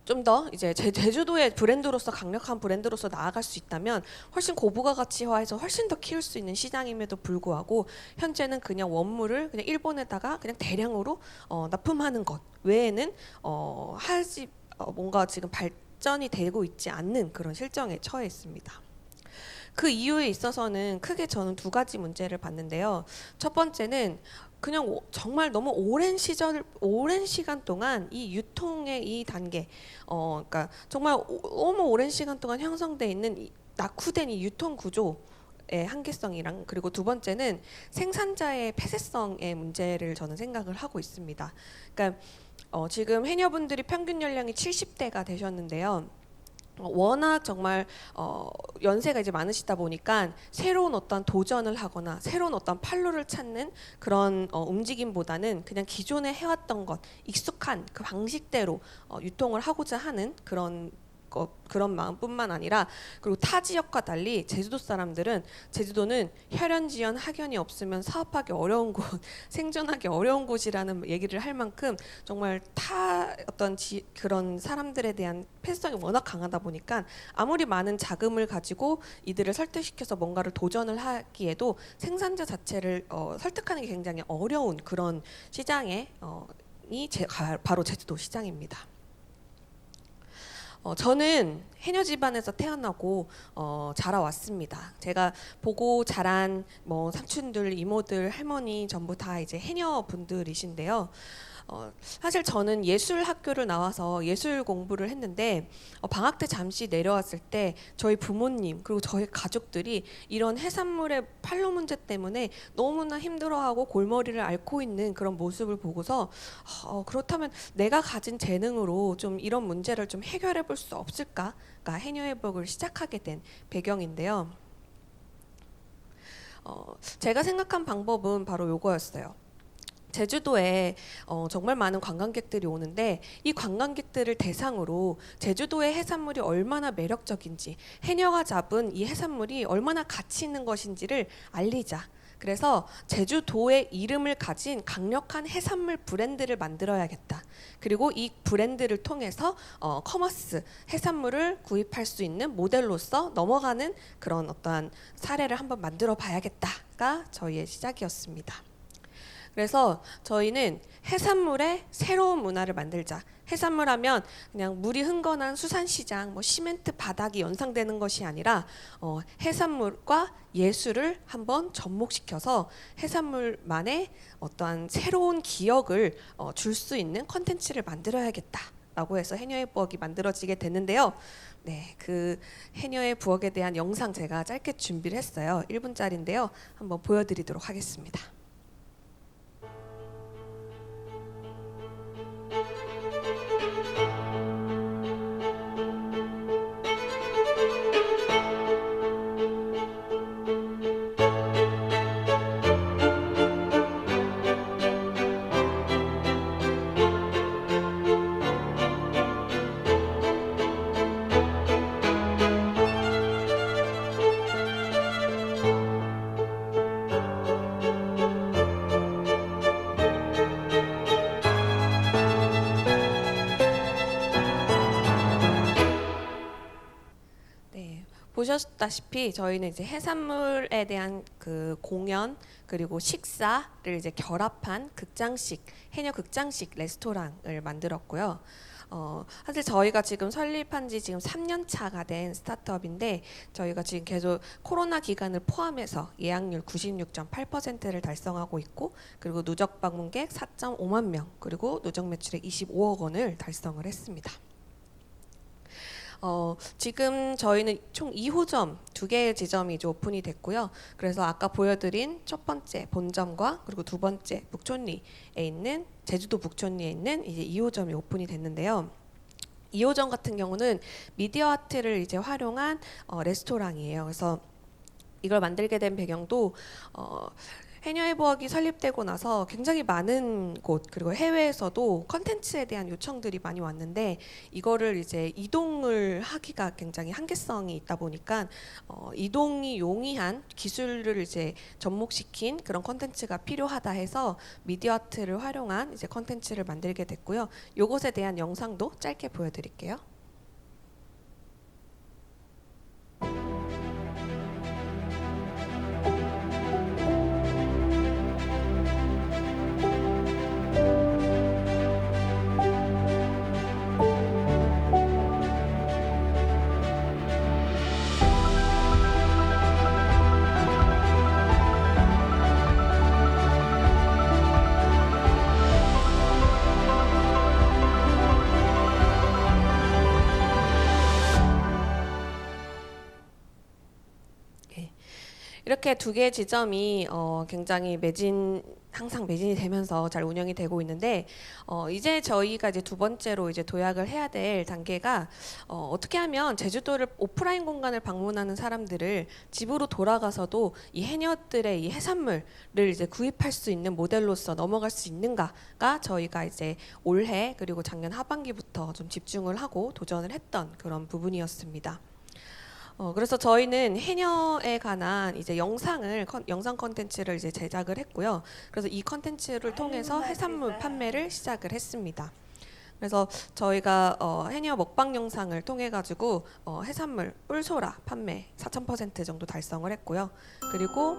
좀 더 이제 제주도의 브랜드로서, 강력한 브랜드로서 나아갈 수 있다면 훨씬 고부가 가치화해서 훨씬 더 키울 수 있는 시장임에도 불구하고, 현재는 그냥 원물을 그냥 일본에다가 그냥 대량으로 납품하는 것 외에는 뭔가 지금 발전이 되고 있지 않는 그런 실정에 처해 있습니다. 그 이유에 있어서는 크게 저는 두 가지 문제를 봤는데요. 첫 번째는 그냥 정말 너무 오랜 시간 동안 이 유통의 이 단계, 그러니까 정말 너무 오랜 시간 동안 형성돼 있는 낙후된 이 유통 구조의 한계성이랑, 그리고 두 번째는 생산자의 폐쇄성의 문제를 저는 생각을 하고 있습니다. 그러니까 지금 해녀분들이 평균 연령이 70대가 되셨는데요. 워낙 정말 연세가 이제 많으시다 보니까 새로운 어떤 도전을 하거나 새로운 어떤 판로를 찾는 그런 움직임보다는 그냥 기존에 해왔던 것, 익숙한 그 방식대로 유통을 하고자 하는 그런 마음뿐만 아니라, 그리고 타 지역과 달리 제주도 사람들은, 제주도는 혈연지연 학연이 없으면 사업하기 어려운 곳, 생존하기 어려운 곳이라는 얘기를 할 만큼 정말 그런 사람들에 대한 폐쇄성이 워낙 강하다 보니까 아무리 많은 자금을 가지고 이들을 설득시켜서 뭔가를 도전을 하기에도 생산자 자체를 설득하는 게 굉장히 어려운 그런 시장에 바로 제주도 시장입니다. 저는 해녀 집안에서 태어나고 자라왔습니다. 제가 보고 자란 삼촌들, 이모들, 할머니 전부 다 이제 해녀 분들이신데요. 사실 저는 예술 학교를 나와서 예술 공부를 했는데, 방학 때 잠시 내려왔을 때 저희 부모님 그리고 저희 가족들이 이런 해산물의 판로 문제 때문에 너무나 힘들어하고 골머리를 앓고 있는 그런 모습을 보고서 그렇다면 내가 가진 재능으로 좀 이런 문제를 좀 해결해 볼 수 없을까가 해녀회복을 시작하게 된 배경인데요. 제가 생각한 방법은 바로 요거였어요. 제주도에 정말 많은 관광객들이 오는데, 이 관광객들을 대상으로 제주도의 해산물이 얼마나 매력적인지, 해녀가 잡은 이 해산물이 얼마나 가치 있는 것인지를 알리자. 그래서 제주도의 이름을 가진 강력한 해산물 브랜드를 만들어야겠다. 그리고 이 브랜드를 통해서 커머스, 해산물을 구입할 수 있는 모델로서 넘어가는 그런 어떠한 사례를 한번 만들어 봐야겠다가 저희의 시작이었습니다. 그래서 저희는 해산물의 새로운 문화를 만들자. 해산물 하면 그냥 물이 흥건한 수산시장, 시멘트 바닥이 연상되는 것이 아니라 해산물과 예술을 한번 접목시켜서 해산물만의 어떠한 새로운 기억을 줄 수 있는 콘텐츠를 만들어야겠다라고 해서 해녀의 부엌이 만들어지게 됐는데요. 네, 그 해녀의 부엌에 대한 영상 제가 짧게 준비를 했어요. 1분짜리인데요. 한번 보여드리도록 하겠습니다. 보셨다시피 저희는 이제 해산물에 대한 그 공연, 그리고 식사를 이제 결합한 극장식, 해녀 극장식 레스토랑을 만들었고요. 사실 저희가 지금 설립한 지 지금 3년 차가 된 스타트업인데, 저희가 지금 계속 코로나 기간을 포함해서 예약률 96.8%를 달성하고 있고, 그리고 누적 방문객 4.5만 명, 그리고 누적 매출액 25억 원을 달성을 했습니다. 지금 저희는 총 2호점 2개의 지점이 이제 오픈이 됐고요. 그래서 아까 보여드린 첫 번째 본점과 그리고 두 번째 북촌리에 있는, 제주도 북촌리에 있는 이제 2호점이 오픈이 됐는데요. 2호점 같은 경우는 미디어 아트를 이제 활용한 레스토랑이에요. 그래서 이걸 만들게 된 배경도 해녀해부학이 설립되고 나서 굉장히 많은 곳 그리고 해외에서도 컨텐츠에 대한 요청들이 많이 왔는데 이거를 이제 이동을 하기가 굉장히 한계성이 있다 보니까 이동이 용이한 기술을 이제 접목시킨 그런 컨텐츠가 필요하다 해서 미디어 아트를 활용한 이제 컨텐츠를 만들게 됐고요. 요것에 대한 영상도 짧게 보여드릴게요. 이렇게 두 개의 지점이 굉장히 항상 매진이 되면서 잘 운영이 되고 있는데 이제 저희가 이제 두 번째로 이제 도약을 해야 될 단계가 어떻게 하면 제주도를 오프라인 공간을 방문하는 사람들을 집으로 돌아가서도 이 해녀들의 이 해산물을 이제 구입할 수 있는 모델로서 넘어갈 수 있는가가 저희가 이제 올해 그리고 작년 하반기부터 좀 집중을 하고 도전을 했던 그런 부분이었습니다. 그래서 저희는 해녀에 관한 이제 영상 컨텐츠를 이제 제작을 했고요. 그래서 이 컨텐츠를 통해서 해산물 판매를 시작을 했습니다. 그래서 저희가 해녀 먹방 영상을 통해 가지고 해산물 뿔소라 판매 4,000% 정도 달성을 했고요. 그리고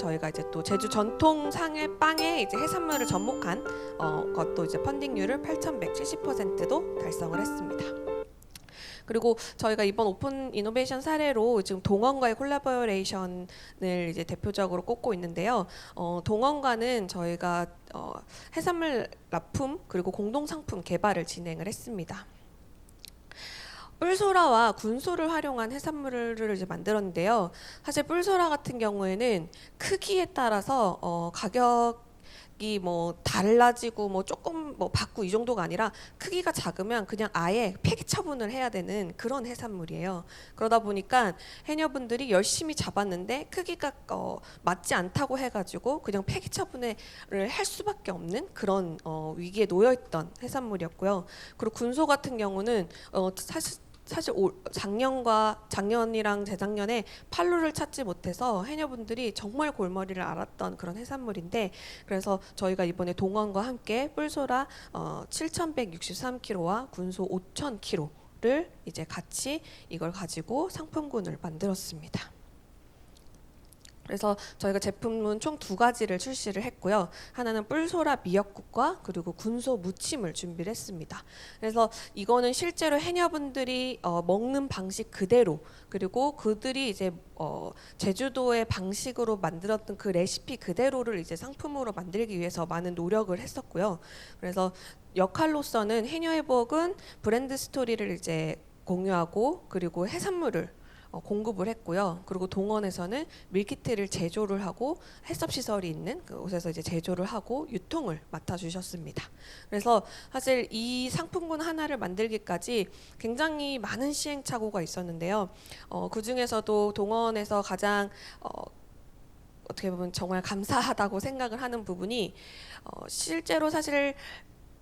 저희가 이제 또 제주 전통상의 빵에 이제 해산물을 접목한 것도 이제 펀딩률을 8,170%도 달성을 했습니다. 그리고 저희가 이번 오픈 이노베이션 사례로 지금 동원과의 콜라보레이션을 이제 대표적으로 꼽고 있는데요. 동원과는 저희가 해산물 납품 그리고 공동 상품 개발을 진행을 했습니다. 뿔소라와 군소를 활용한 해산물을 이제 만들었는데요. 사실 뿔소라 같은 경우에는 크기에 따라서 가격이 뭐 달라지고 뭐 조금 뭐 받고 이 정도가 아니라 크기가 작으면 그냥 아예 폐기 처분을 해야 되는 그런 해산물이에요. 그러다 보니까 해녀분들이 열심히 잡았는데 크기가 맞지 않다고 해가지고 그냥 폐기 처분을 할 수밖에 없는 그런 위기에 놓여있던 해산물이었고요. 그리고 군소 같은 경우는 사실 작년이랑 재작년에 판로를 찾지 못해서 해녀분들이 정말 골머리를 앓았던 그런 해산물인데 그래서 저희가 이번에 동원과 함께 뿔소라 7,163kg와 군소 5,000kg를 이제 같이 이걸 가지고 상품군을 만들었습니다. 그래서 저희가 제품은 총 두 가지를 출시를 했고요. 하나는 뿔소라 미역국과 그리고 군소 무침을 준비를 했습니다. 그래서 이거는 실제로 해녀분들이 먹는 방식 그대로 그리고 그들이 이제 제주도의 방식으로 만들었던 그 레시피 그대로를 이제 상품으로 만들기 위해서 많은 노력을 했었고요. 그래서 역할로서는 해녀회복은 브랜드 스토리를 이제 공유하고 그리고 해산물을 공급을 했고요. 그리고 동원에서는 밀키트를 제조를 하고 해썹 시설이 있는 그곳에서 이제 제조를 하고 유통을 맡아주셨습니다. 그래서 사실 이 상품군 하나를 만들기까지 굉장히 많은 시행착오가 있었는데요. 그 중에서도 동원에서 가장 어떻게 보면 정말 감사하다고 생각을 하는 부분이 실제로 사실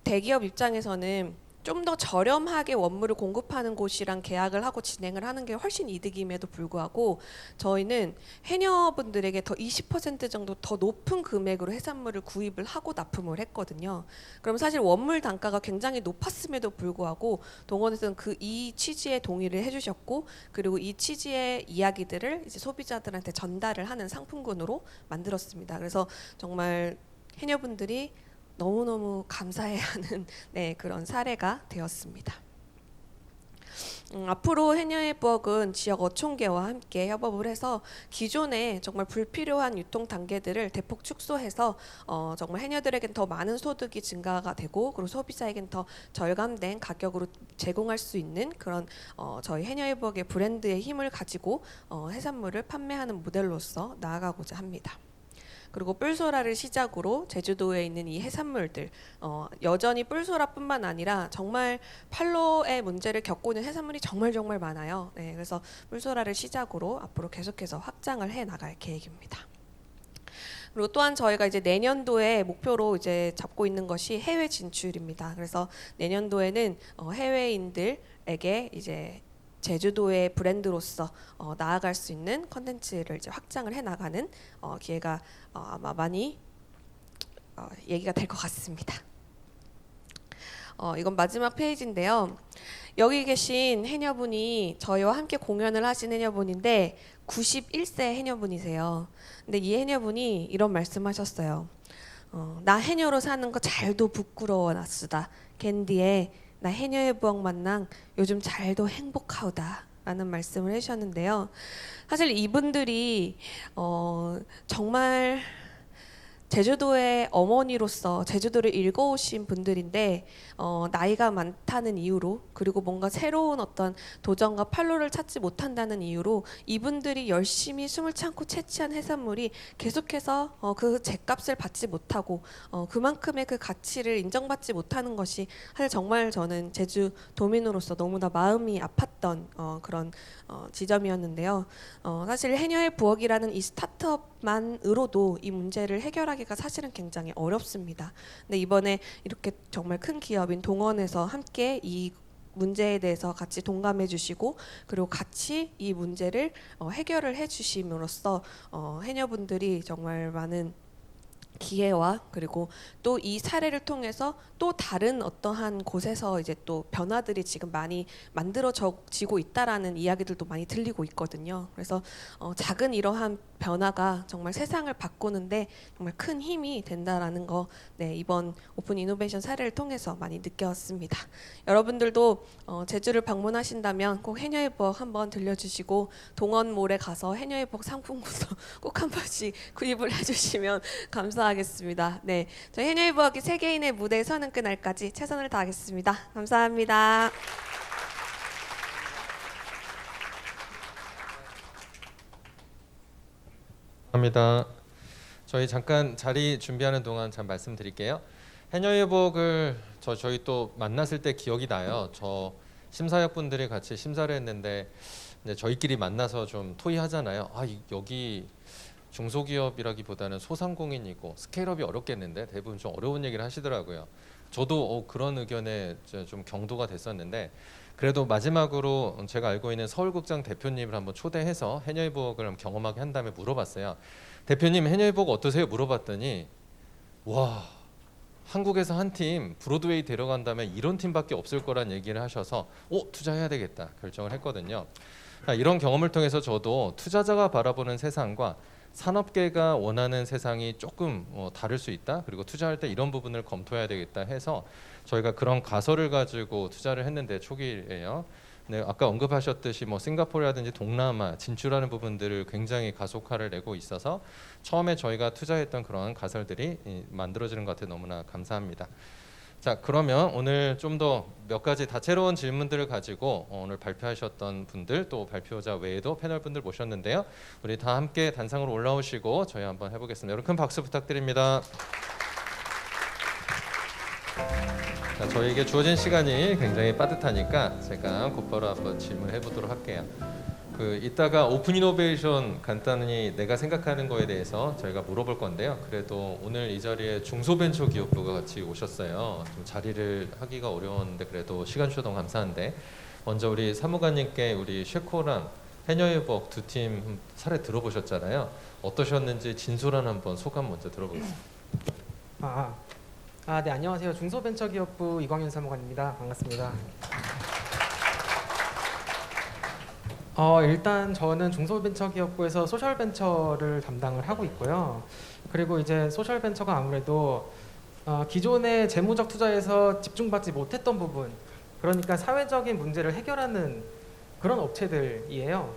대기업 입장에서는 좀 더 저렴하게 원물을 공급하는 곳이랑 계약을 하고 진행을 하는 게 훨씬 이득임에도 불구하고 저희는 해녀분들에게 더 20% 정도 더 높은 금액으로 해산물을 구입을 하고 납품을 했거든요. 그럼 사실 원물 단가가 굉장히 높았음에도 불구하고 동원에서는 이 취지에 동의를 해주셨고 그리고 이 취지의 이야기들을 이제 소비자들한테 전달을 하는 상품군으로 만들었습니다. 그래서 정말 해녀분들이 너무너무 감사해하는 그런 사례가 되었습니다. 앞으로 해녀의 부엌은 지역 어촌계와 함께 협업을 해서 기존에 정말 불필요한 유통 단계들을 대폭 축소해서 정말 해녀들에겐 더 많은 소득이 증가가 되고 그리고 소비자에겐 더 절감된 가격으로 제공할 수 있는 그런 저희 해녀의 부엌의 브랜드의 힘을 가지고 해산물을 판매하는 모델로서 나아가고자 합니다. 그리고 뿔소라를 시작으로 제주도에 있는 이 해산물들 여전히 뿔소라뿐만 아니라 정말 판로의 문제를 겪고 있는 해산물이 정말 많아요. 네, 그래서 뿔소라를 시작으로 앞으로 계속해서 확장을 해 나갈 계획입니다. 그리고 또한 저희가 이제 내년도에 목표로 이제 잡고 있는 것이 해외 진출입니다. 그래서 내년도에는 해외인들에게 이제 제주도의 브랜드로서 나아갈 수 있는 컨텐츠를 이제 확장을 해 나가는 기회가 아마 많이 얘기가 될 것 같습니다. 이건 마지막 페이지인데요. 여기 계신 해녀분이 저희와 함께 공연을 하신 해녀분인데 91세 해녀분이세요. 근데 이 해녀분이 이런 말씀하셨어요. 나 해녀로 사는 거 잘도 부끄러워 놨수다. 겐디에 나 해녀의 부엌 만랑 요즘 잘도 행복하우다. 라는 말씀을 해주셨는데요. 사실 이분들이 정말 제주도의 어머니로서 제주도를 읽어오신 분들인데 나이가 많다는 이유로 그리고 뭔가 새로운 어떤 도전과 판로를 찾지 못한다는 이유로 이분들이 열심히 숨을 참고 채취한 해산물이 계속해서 그 죗값을 받지 못하고 그만큼의 그 가치를 인정받지 못하는 것이 사실 정말 저는 제주 도민으로서 너무나 마음이 아팠던 그런 지점이었는데요. 사실 해녀의 부엌이라는 이 스타트업만으로도 이 문제를 해결하기가 사실은 굉장히 어렵습니다. 근데 이번에 이렇게 정말 큰 기업인 동원에서 함께 이 문제에 대해서 같이 동감해 주시고 그리고 같이 이 문제를 해결을 해 주심으로써 해녀분들이 정말 많은 기회와 그리고 또 이 사례를 통해서 또 다른 어떠한 곳에서 이제 또 변화들이 지금 많이 만들어지고 있다라는 이야기들도 많이 들리고 있거든요. 그래서 작은 이러한 변화가 정말 세상을 바꾸는데 정말 큰 힘이 된다라는 거 네, 이번 오픈 이노베이션 사례를 통해서 많이 느꼈습니다. 여러분들도 제주를 방문하신다면 꼭 해녀의 부엌 한번 들려주시고 동원몰에 가서 해녀의 부엌 상품권도 꼭 한 번씩 구입을 해주시면 감사하겠습니다. 네, 저희 해녀의 부엌이 세계인의 무대에 서는 그날까지 최선을 다하겠습니다. 감사합니다. 감사합니다. 저희 잠깐 자리 준비하는 동안 잠 말씀드릴게요. 해녀의 부엌을 저희 또 만났을 때 기억이 나요. 저 심사역 분들이 같이 심사를 했는데 이제 저희끼리 만나서 좀 토의하잖아요. 여기 중소기업이라기보다는 소상공인이고 스케일업이 어렵겠는데 대부분 좀 어려운 얘기를 하시더라고요. 저도 그런 의견에 좀 경도가 됐었는데 그래도 마지막으로 제가 알고 있는 서울국장 대표님을 한번 초대해서 해녀의 부엌을 한번 경험하게 한 다음에 물어봤어요. 대표님 해녀의 부엌 어떠세요? 물어봤더니 와 한국에서 한 팀 브로드웨이 데려간 다음에 이런 팀밖에 없을 거란 얘기를 하셔서 투자해야 되겠다 결정을 했거든요. 이런 경험을 통해서 저도 투자자가 바라보는 세상과 산업계가 원하는 세상이 조금 다를 수 있다. 그리고 투자할 때 이런 부분을 검토해야 되겠다 해서 저희가 그런 가설을 가지고 투자를 했는데 초기에요. 네, 아까 언급하셨듯이 싱가포르라든지 동남아 진출하는 부분들을 굉장히 가속화를 내고 있어서 처음에 저희가 투자했던 그런 가설들이 만들어지는 것 같아요. 너무나 감사합니다. 자, 그러면 오늘 좀 더 몇 가지 다채로운 질문들을 가지고 오늘 발표하셨던 분들 또 발표자 외에도 패널 분들 모셨는데요. 우리 다 함께 단상으로 올라오시고 저희 한번 해보겠습니다. 여러분 큰 박수 부탁드립니다. 자, 저희에게 주어진 시간이 굉장히 빠듯하니까 제가 곧바로 한번 질문해 보도록 할게요. 이따가 오픈 이노베이션 간단히 내가 생각하는 거에 대해서 저희가 물어볼 건데요. 그래도 오늘 이 자리에 중소벤처기업부가 같이 오셨어요. 좀 자리를 하기가 어려웠는데 그래도 시간 주셔서 너무 감사한데 먼저 우리 사무관님께 우리 쉐코랑 해녀의 부엌 두 팀 사례 들어보셨잖아요. 어떠셨는지 진솔한 한번 소감 먼저 들어보겠습니다. 네, 안녕하세요. 중소벤처기업부 이광현 사무관입니다. 반갑습니다. 일단 저는 중소벤처기업부에서 소셜벤처를 담당을 하고 있고요. 그리고 이제 소셜벤처가 아무래도 기존의 재무적 투자에서 집중받지 못했던 부분, 그러니까 사회적인 문제를 해결하는 그런 업체들이에요.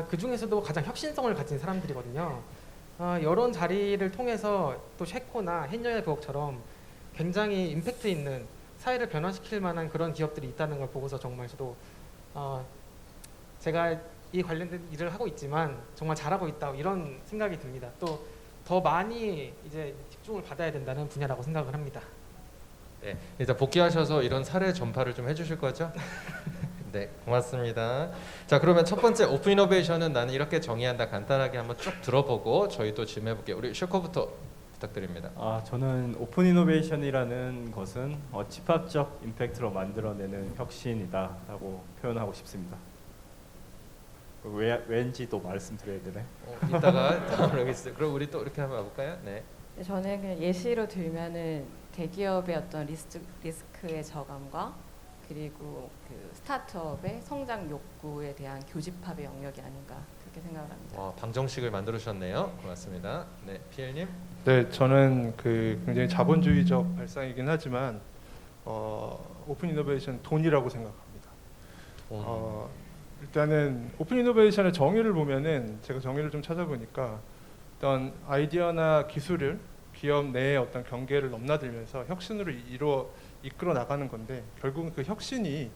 그 중에서도 가장 혁신성을 가진 사람들이거든요. 이런 자리를 통해서 또 쉐코나 해녀의 부엌처럼 굉장히 임팩트 있는 사회를 변화시킬 만한 그런 기업들이 있다는 걸 보고서 정말 저도 제가 이 관련된 일을 하고 있지만 정말 잘하고 있다 이런 생각이 듭니다. 또 더 많이 이제 집중을 받아야 된다는 분야라고 생각을 합니다. 네, 일단 복귀하셔서 이런 사례 전파를 좀 해주실 거죠? 네, 고맙습니다. 자, 그러면 첫 번째 오픈 이노베이션은 나는 이렇게 정의한다. 간단하게 한번 쭉 들어보고 저희 또 질문해 볼게요. 우리 슈커부터 부탁드립니다. 저는 오픈 이노베이션이라는 것은 집합적 임팩트로 만들어내는 혁신이다라고 표현하고 싶습니다. 왠지 또 말씀드려야 되네. 이따가 다음으로 하겠습니다. 그럼 우리 또 이렇게 한번 해볼까요? 네. 저는 그냥 예시로 들면은 대기업의 어떤 리스크의 저감과 그리고 그 스타트업의 성장 욕구에 대한 교집합의 영역이 아닌가 그렇게 생각을 합니다. 와, 방정식을 만들으셨네요. 고맙습니다. 네, 피엘님. 네, 저는 그 굉장히 자본주의적 발상이긴 하지만 오픈 이노베이션 돈이라고 생각합니다. 일단은 오픈 이노베이션의 정의를 보면은 제가 정의를 좀 찾아보니까 어떤 아이디어나 기술을 기업 내의 어떤 경계를 넘나들면서 혁신으로 이끌어 나가는 건데 결국은 그 혁신이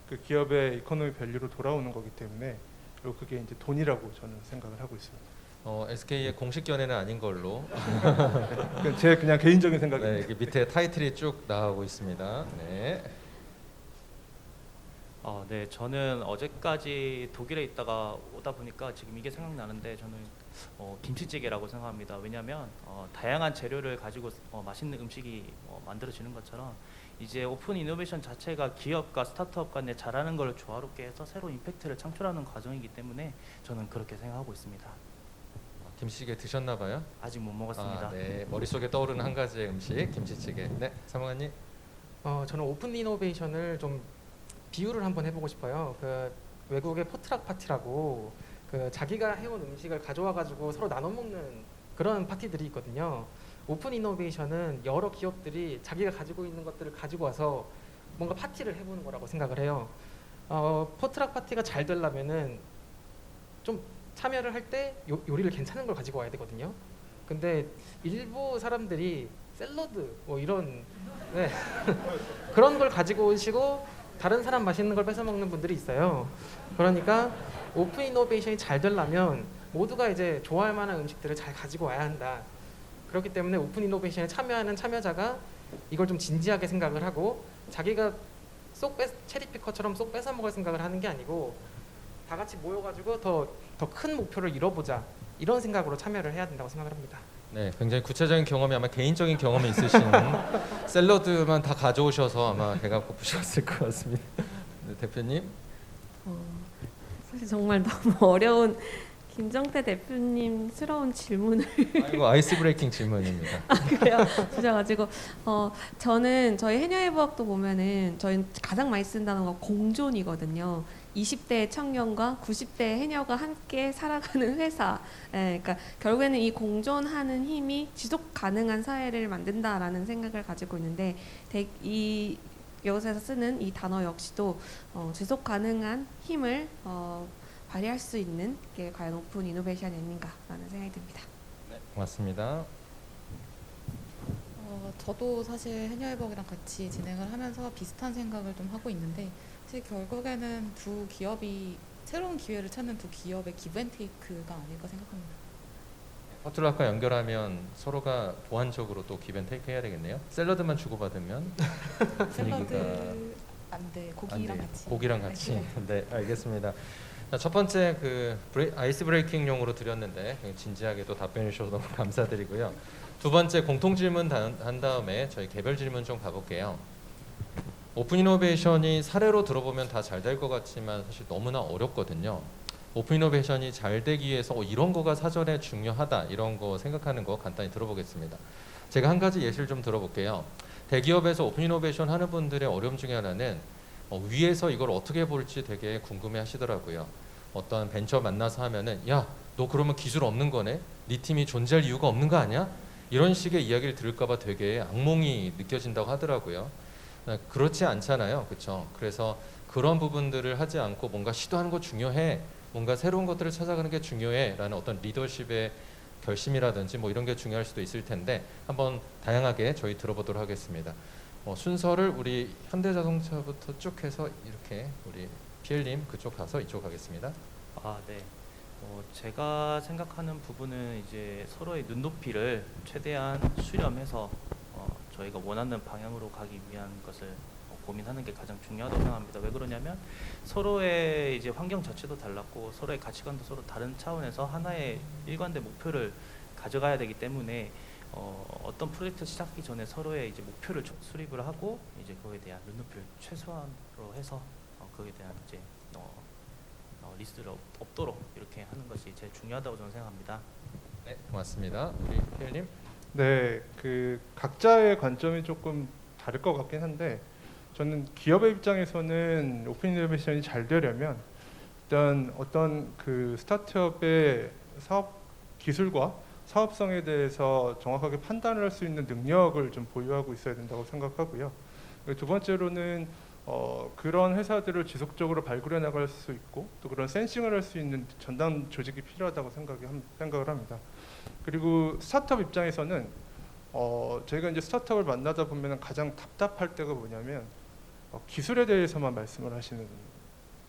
그 기업의 이코노미 밸류로 돌아오는 거기 때문에 그리고 그게 이제 돈이라고 저는 생각을 하고 있습니다. SK의 공식 견해는 아닌 걸로. 제 그냥 개인적인 네, 생각입니다. 여기 밑에 타이틀이 쭉 나오고 있습니다. 네. 네, 저는 어제까지 독일에 있다가 오다 보니까 지금 이게 생각나는데 저는 김치찌개라고 생각합니다. 왜냐하면 다양한 재료를 가지고 맛있는 음식이 만들어지는 것처럼 이제 오픈 이노베이션 자체가 기업과 스타트업 간에 잘하는 걸 조화롭게 해서 새로운 임팩트를 창출하는 과정이기 때문에 저는 그렇게 생각하고 있습니다. 김치찌개 드셨나 봐요? 아직 못 먹었습니다. 네, 머릿속에 떠오르는 한 가지의 음식 김치찌개. 네, 사무관님. 저는 오픈 이노베이션을 좀 비유를 한번 해보고 싶어요. 그 외국의 포트락 파티라고 그 자기가 해온 음식을 가져와 가지고 서로 나눠 먹는 그런 파티들이 있거든요. 오픈 이노베이션은 여러 기업들이 자기가 가지고 있는 것들을 가지고 와서 뭔가 파티를 해보는 거라고 생각을 해요. 포트락 파티가 잘 되려면은 좀 참여를 할 때 요리를 괜찮은 걸 가지고 와야 되거든요. 근데 일부 사람들이 샐러드 뭐 이런 네. 그런 걸 가지고 오시고 다른 사람 맛있는 걸 뺏어 먹는 분들이 있어요. 그러니까 오픈 이노베이션이 잘 되려면 모두가 이제 좋아할 만한 음식들을 잘 가지고 와야 한다. 그렇기 때문에 오픈 이노베이션에 참여하는 참여자가 이걸 좀 진지하게 생각을 하고 자기가 체리피커처럼 쏙 뺏어 먹을 생각을 하는 게 아니고 다 같이 모여가지고 더 큰 목표를 이뤄보자 이런 생각으로 참여를 해야 된다고 생각을 합니다. 네, 굉장히 구체적인 경험이 아마 개인적인 경험이 있으신 샐러드만 다 가져오셔서 아마 배가 고프셨을 것 같습니다. 네, 대표님. 사실 정말 너무 어려운 김정태 대표님스러운 질문을 이거 아이스 브레이킹 질문입니다. 그래요 주셔가지고 저는 저희 해녀해부학도 보면은 저희는 가장 많이 쓴 단어가 공존이거든요. 20대 청년과 90대 해녀가 함께 살아가는 회사. 그러니까 결국에는 이 공존하는 힘이 지속 가능한 사회를 만든다라는 생각을 가지고 있는데 이 여기서 쓰는 이 단어 역시도 지속 가능한 힘을 발휘할 수 있는 게 과연 오픈 이노베이션이 아닌가라는 생각이 듭니다. 네, 고맙습니다. 저도 사실 해녀해부학이랑 같이 진행을 하면서 비슷한 생각을 좀 하고 있는데 사실 결국에는 두 기업이 새로운 기회를 찾는 두 기업의 기브앤테이크가 아닐까 생각합니다. 퍼틀락과 연결하면 서로가 보완적으로 또 기브앤테이크 해야 되겠네요. 샐러드만 주고받으면 샐러드 안 돼. 고기랑 같이. 고기랑 같이. 네, 알겠습니다. 자, 첫 번째 아이스 브레이킹용으로 드렸는데 진지하게 또 답변해 주셔서 너무 감사드리고요. 두 번째 공통 질문 한 다음에 저희 개별 질문 좀 가볼게요. 오픈 이노베이션이 사례로 들어보면 다 잘 될 것 같지만 사실 너무나 어렵거든요. 오픈 이노베이션이 잘 되기 위해서 이런 거가 사전에 중요하다 이런 거 생각하는 거 간단히 들어보겠습니다. 제가 한 가지 예시를 좀 들어볼게요. 대기업에서 오픈 이노베이션 하는 분들의 어려움 중에 하나는 위에서 이걸 어떻게 볼지 되게 궁금해 하시더라고요. 어떤 벤처 만나서 하면은 야, 너 그러면 기술 없는 거네? 네 팀이 존재할 이유가 없는 거 아니야? 이런 식의 이야기를 들을까 봐 되게 악몽이 느껴진다고 하더라고요. 그렇지 않잖아요. 그렇죠? 그래서 그런 부분들을 하지 않고 뭔가 시도하는 거 중요해. 뭔가 새로운 것들을 찾아가는 게 중요해. 라는 어떤 리더십의 결심이라든지 뭐 이런 게 중요할 수도 있을 텐데 한번 다양하게 저희 들어보도록 하겠습니다. 순서를 우리 현대자동차부터 쭉 해서 이렇게 우리 피엘님 그쪽 가서 이쪽 가겠습니다. 네. 제가 생각하는 부분은 이제 서로의 눈높이를 최대한 수렴해서 저희가 원하는 방향으로 가기 위한 것을 고민하는 게 가장 중요하다고 생각합니다. 왜 그러냐면 서로의 이제 환경 자체도 달랐고 서로의 가치관도 서로 다른 차원에서 하나의 일관된 목표를 가져가야 되기 때문에 어떤 프로젝트 시작하기 전에 서로의 이제 목표를 수립을 하고 이제 그거에 대한 눈높이를 최소한으로 해서 그거에 대한 이제 리스트를 없도록 이렇게 하는 것이 제일 중요하다고 저는 생각합니다. 네, 고맙습니다. 우리 피엘님. 네, 그 각자의 관점이 조금 다를 것 같긴 한데 저는 기업의 입장에서는 오픈 이노베이션이 잘 되려면 일단 어떤 그 스타트업의 사업 기술과 사업성에 대해서 정확하게 판단을 할 수 있는 능력을 좀 보유하고 있어야 된다고 생각하고요. 두 번째로는 그런 회사들을 지속적으로 발굴해 나갈 수 있고 또 그런 센싱을 할 수 있는 전담 조직이 필요하다고 생각을 합니다. 그리고 스타트업 입장에서는 저희가 이제 스타트업을 만나다 보면 가장 답답할 때가 뭐냐면 기술에 대해서만 말씀을 하시는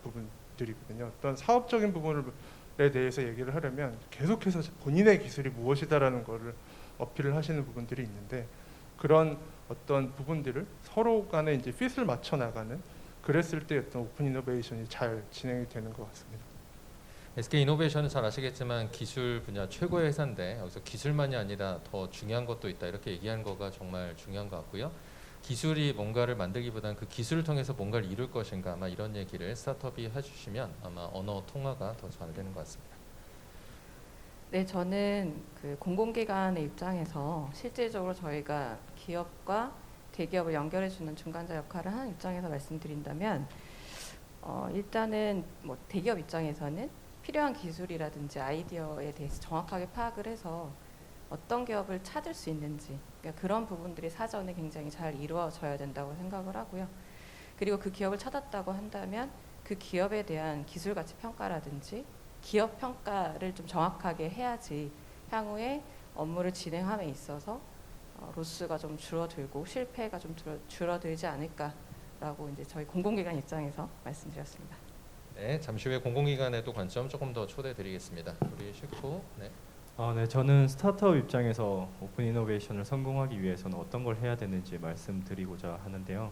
부분들이거든요. 어떤 사업적인 부분에 대해서 얘기를 하려면 계속해서 본인의 기술이 무엇이다라는 거를 어필을 하시는 부분들이 있는데 그런 어떤 부분들을 서로 간에 이제 핏을 맞춰 나가는 그랬을 때 어떤 오픈 이노베이션이 잘 진행이 되는 것 같습니다. SK 이노베이션은 잘 아시겠지만 기술 분야 최고의 회사인데 여기서 기술만이 아니라 더 중요한 것도 있다 이렇게 얘기하는 거가 정말 중요한 것 같고요. 기술이 뭔가를 만들기보다는 그 기술을 통해서 뭔가를 이룰 것인가 아마 이런 얘기를 스타트업이 해주시면 아마 언어 통화가 더 잘 되는 것 같습니다. 네, 저는 그 공공기관의 입장에서 실질적으로 저희가 기업과 대기업을 연결해주는 중간자 역할을 하는 입장에서 말씀드린다면 일단은 뭐 대기업 입장에서는 필요한 기술이라든지 아이디어에 대해서 정확하게 파악을 해서 어떤 기업을 찾을 수 있는지 그러니까 그런 부분들이 사전에 굉장히 잘 이루어져야 된다고 생각을 하고요. 그리고 그 기업을 찾았다고 한다면 그 기업에 대한 기술 가치 평가라든지 기업 평가를 좀 정확하게 해야지 향후에 업무를 진행함에 있어서 로스가 좀 줄어들고 실패가 좀 줄어들지 않을까라고 이제 저희 공공기관 입장에서 말씀드렸습니다. 네, 잠시 후에 공공기관에도 관점 조금 더 초대드리겠습니다. 우리 셰코. 네. 네, 저는 스타트업 입장에서 오픈 이노베이션을 성공하기 위해서는 어떤 걸 해야 되는지 말씀드리고자 하는데요.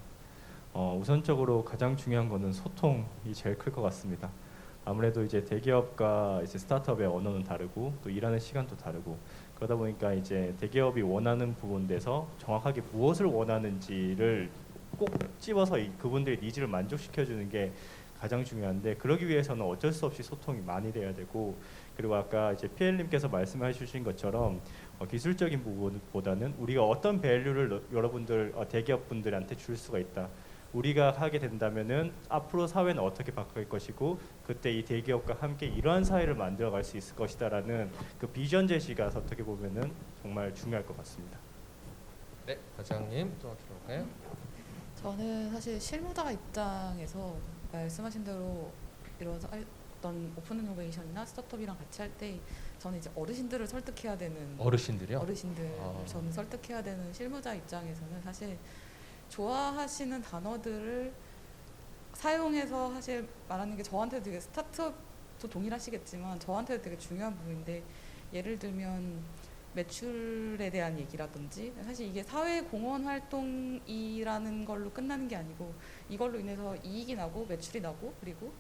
우선적으로 가장 중요한 거는 소통이 제일 클 것 같습니다. 아무래도 이제 대기업과 이제 스타트업의 언어는 다르고 또 일하는 시간도 다르고 그러다 보니까 이제 대기업이 원하는 부분에서 정확하게 무엇을 원하는지를 꼭 집어서 그분들의 니즈를 만족시켜 주는 게 가장 중요한데 그러기 위해서는 어쩔 수 없이 소통이 많이 돼야 되고 그리고 아까 이제 피엘님께서 말씀해 주신 것처럼 기술적인 부분보다는 우리가 어떤 밸류를 여러분들 대기업 분들한테 줄 수가 있다. 우리가 하게 된다면은 앞으로 사회는 어떻게 바뀔 것이고 그때 이 대기업과 함께 이러한 사회를 만들어갈 수 있을 것이다라는 그 비전 제시가 어떻게 보면은 정말 중요할 것 같습니다. 네, 과장님 또 들어볼까요? 저는 사실 실무자 입장에서 말씀하신 대로 이런 어떤 오픈 이노베이션이나 스타트업이랑 같이 할 때 저는 이제 어르신들을 설득해야 되는 어르신들이요? 어르신들 저는 설득해야 되는 실무자 입장에서는 사실 좋아하시는 단어들을 사용해서 사실 말하는 게 저한테도 되게 스타트업도 동일하시겠지만 저한테도 되게 중요한 부분인데 예를 들면 매출에 대한 얘기라든지 사실 이게 사회 공헌 활동이라는 걸로 끝나는 게 아니고 이걸로 인해서 이익이 나고 매출이 나고 그리고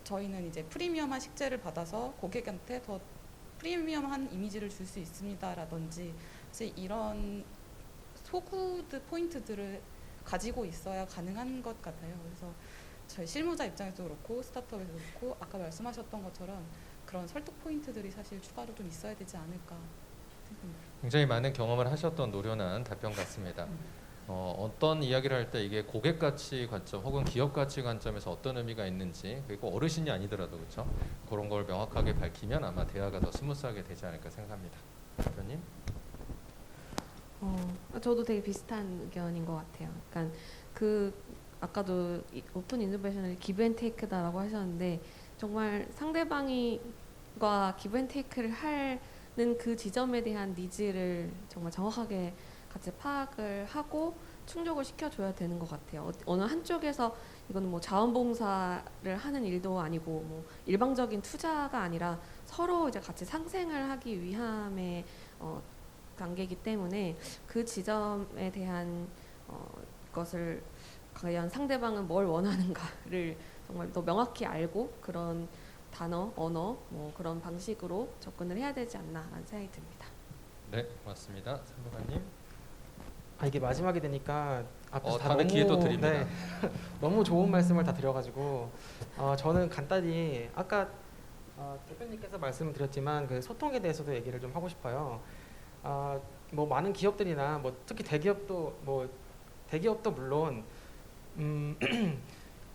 저희는 이제 프리미엄한 식재를 받아서 고객한테 더 프리미엄한 이미지를 줄 수 있습니다라든지 사실 이런 소구드 포인트들을 가지고 있어야 가능한 것 같아요. 그래서 저희 실무자 입장에서도 그렇고 스타트업에서도 그렇고 아까 말씀하셨던 것처럼 그런 설득 포인트들이 사실 추가로 좀 있어야 되지 않을까 생각합니다. 굉장히 많은 경험을 하셨던 노련한 답변 같습니다. 어떤 이야기를 할 때 이게 고객 가치 관점 혹은 기업 가치 관점에서 어떤 의미가 있는지 그리고 어르신이 아니더라도 그렇죠. 그런 걸 명확하게 밝히면 아마 대화가 더 스무스하게 되지 않을까 생각합니다. 대표님? 저도 되게 비슷한 의견인 것 같아요. 그러니까 아까도 오픈 이노베이션을 기브앤테이크다라고 하셨는데 정말 상대방과 기브앤테이크를 하는 그 지점에 대한 니즈를 정말 정확하게 같이 파악을 하고 충족을 시켜줘야 되는 것 같아요. 어느 한쪽에서 이거는 뭐 자원봉사를 하는 일도 아니고 뭐 일방적인 투자가 아니라 서로 이제 같이 상생을 하기 위함의 관계이기 때문에 그 지점에 대한 것을 과연 상대방은 뭘 원하는가를 정말 더 명확히 알고 그런 단어, 언어, 뭐 그런 방식으로 접근을 해야 되지 않나라는 생각이 듭니다. 네, 맞습니다. 선배님. 이게 마지막이 되니까 앞에서 다 다음에 너무 기회도 드립니다. 네, 너무 좋은 말씀을 다 드려가지고 저는 간단히 아까 대표님께서 말씀드렸지만 그 소통에 대해서도 얘기를 좀 하고 싶어요. 뭐 많은 기업들이나 뭐 특히 대기업도 물론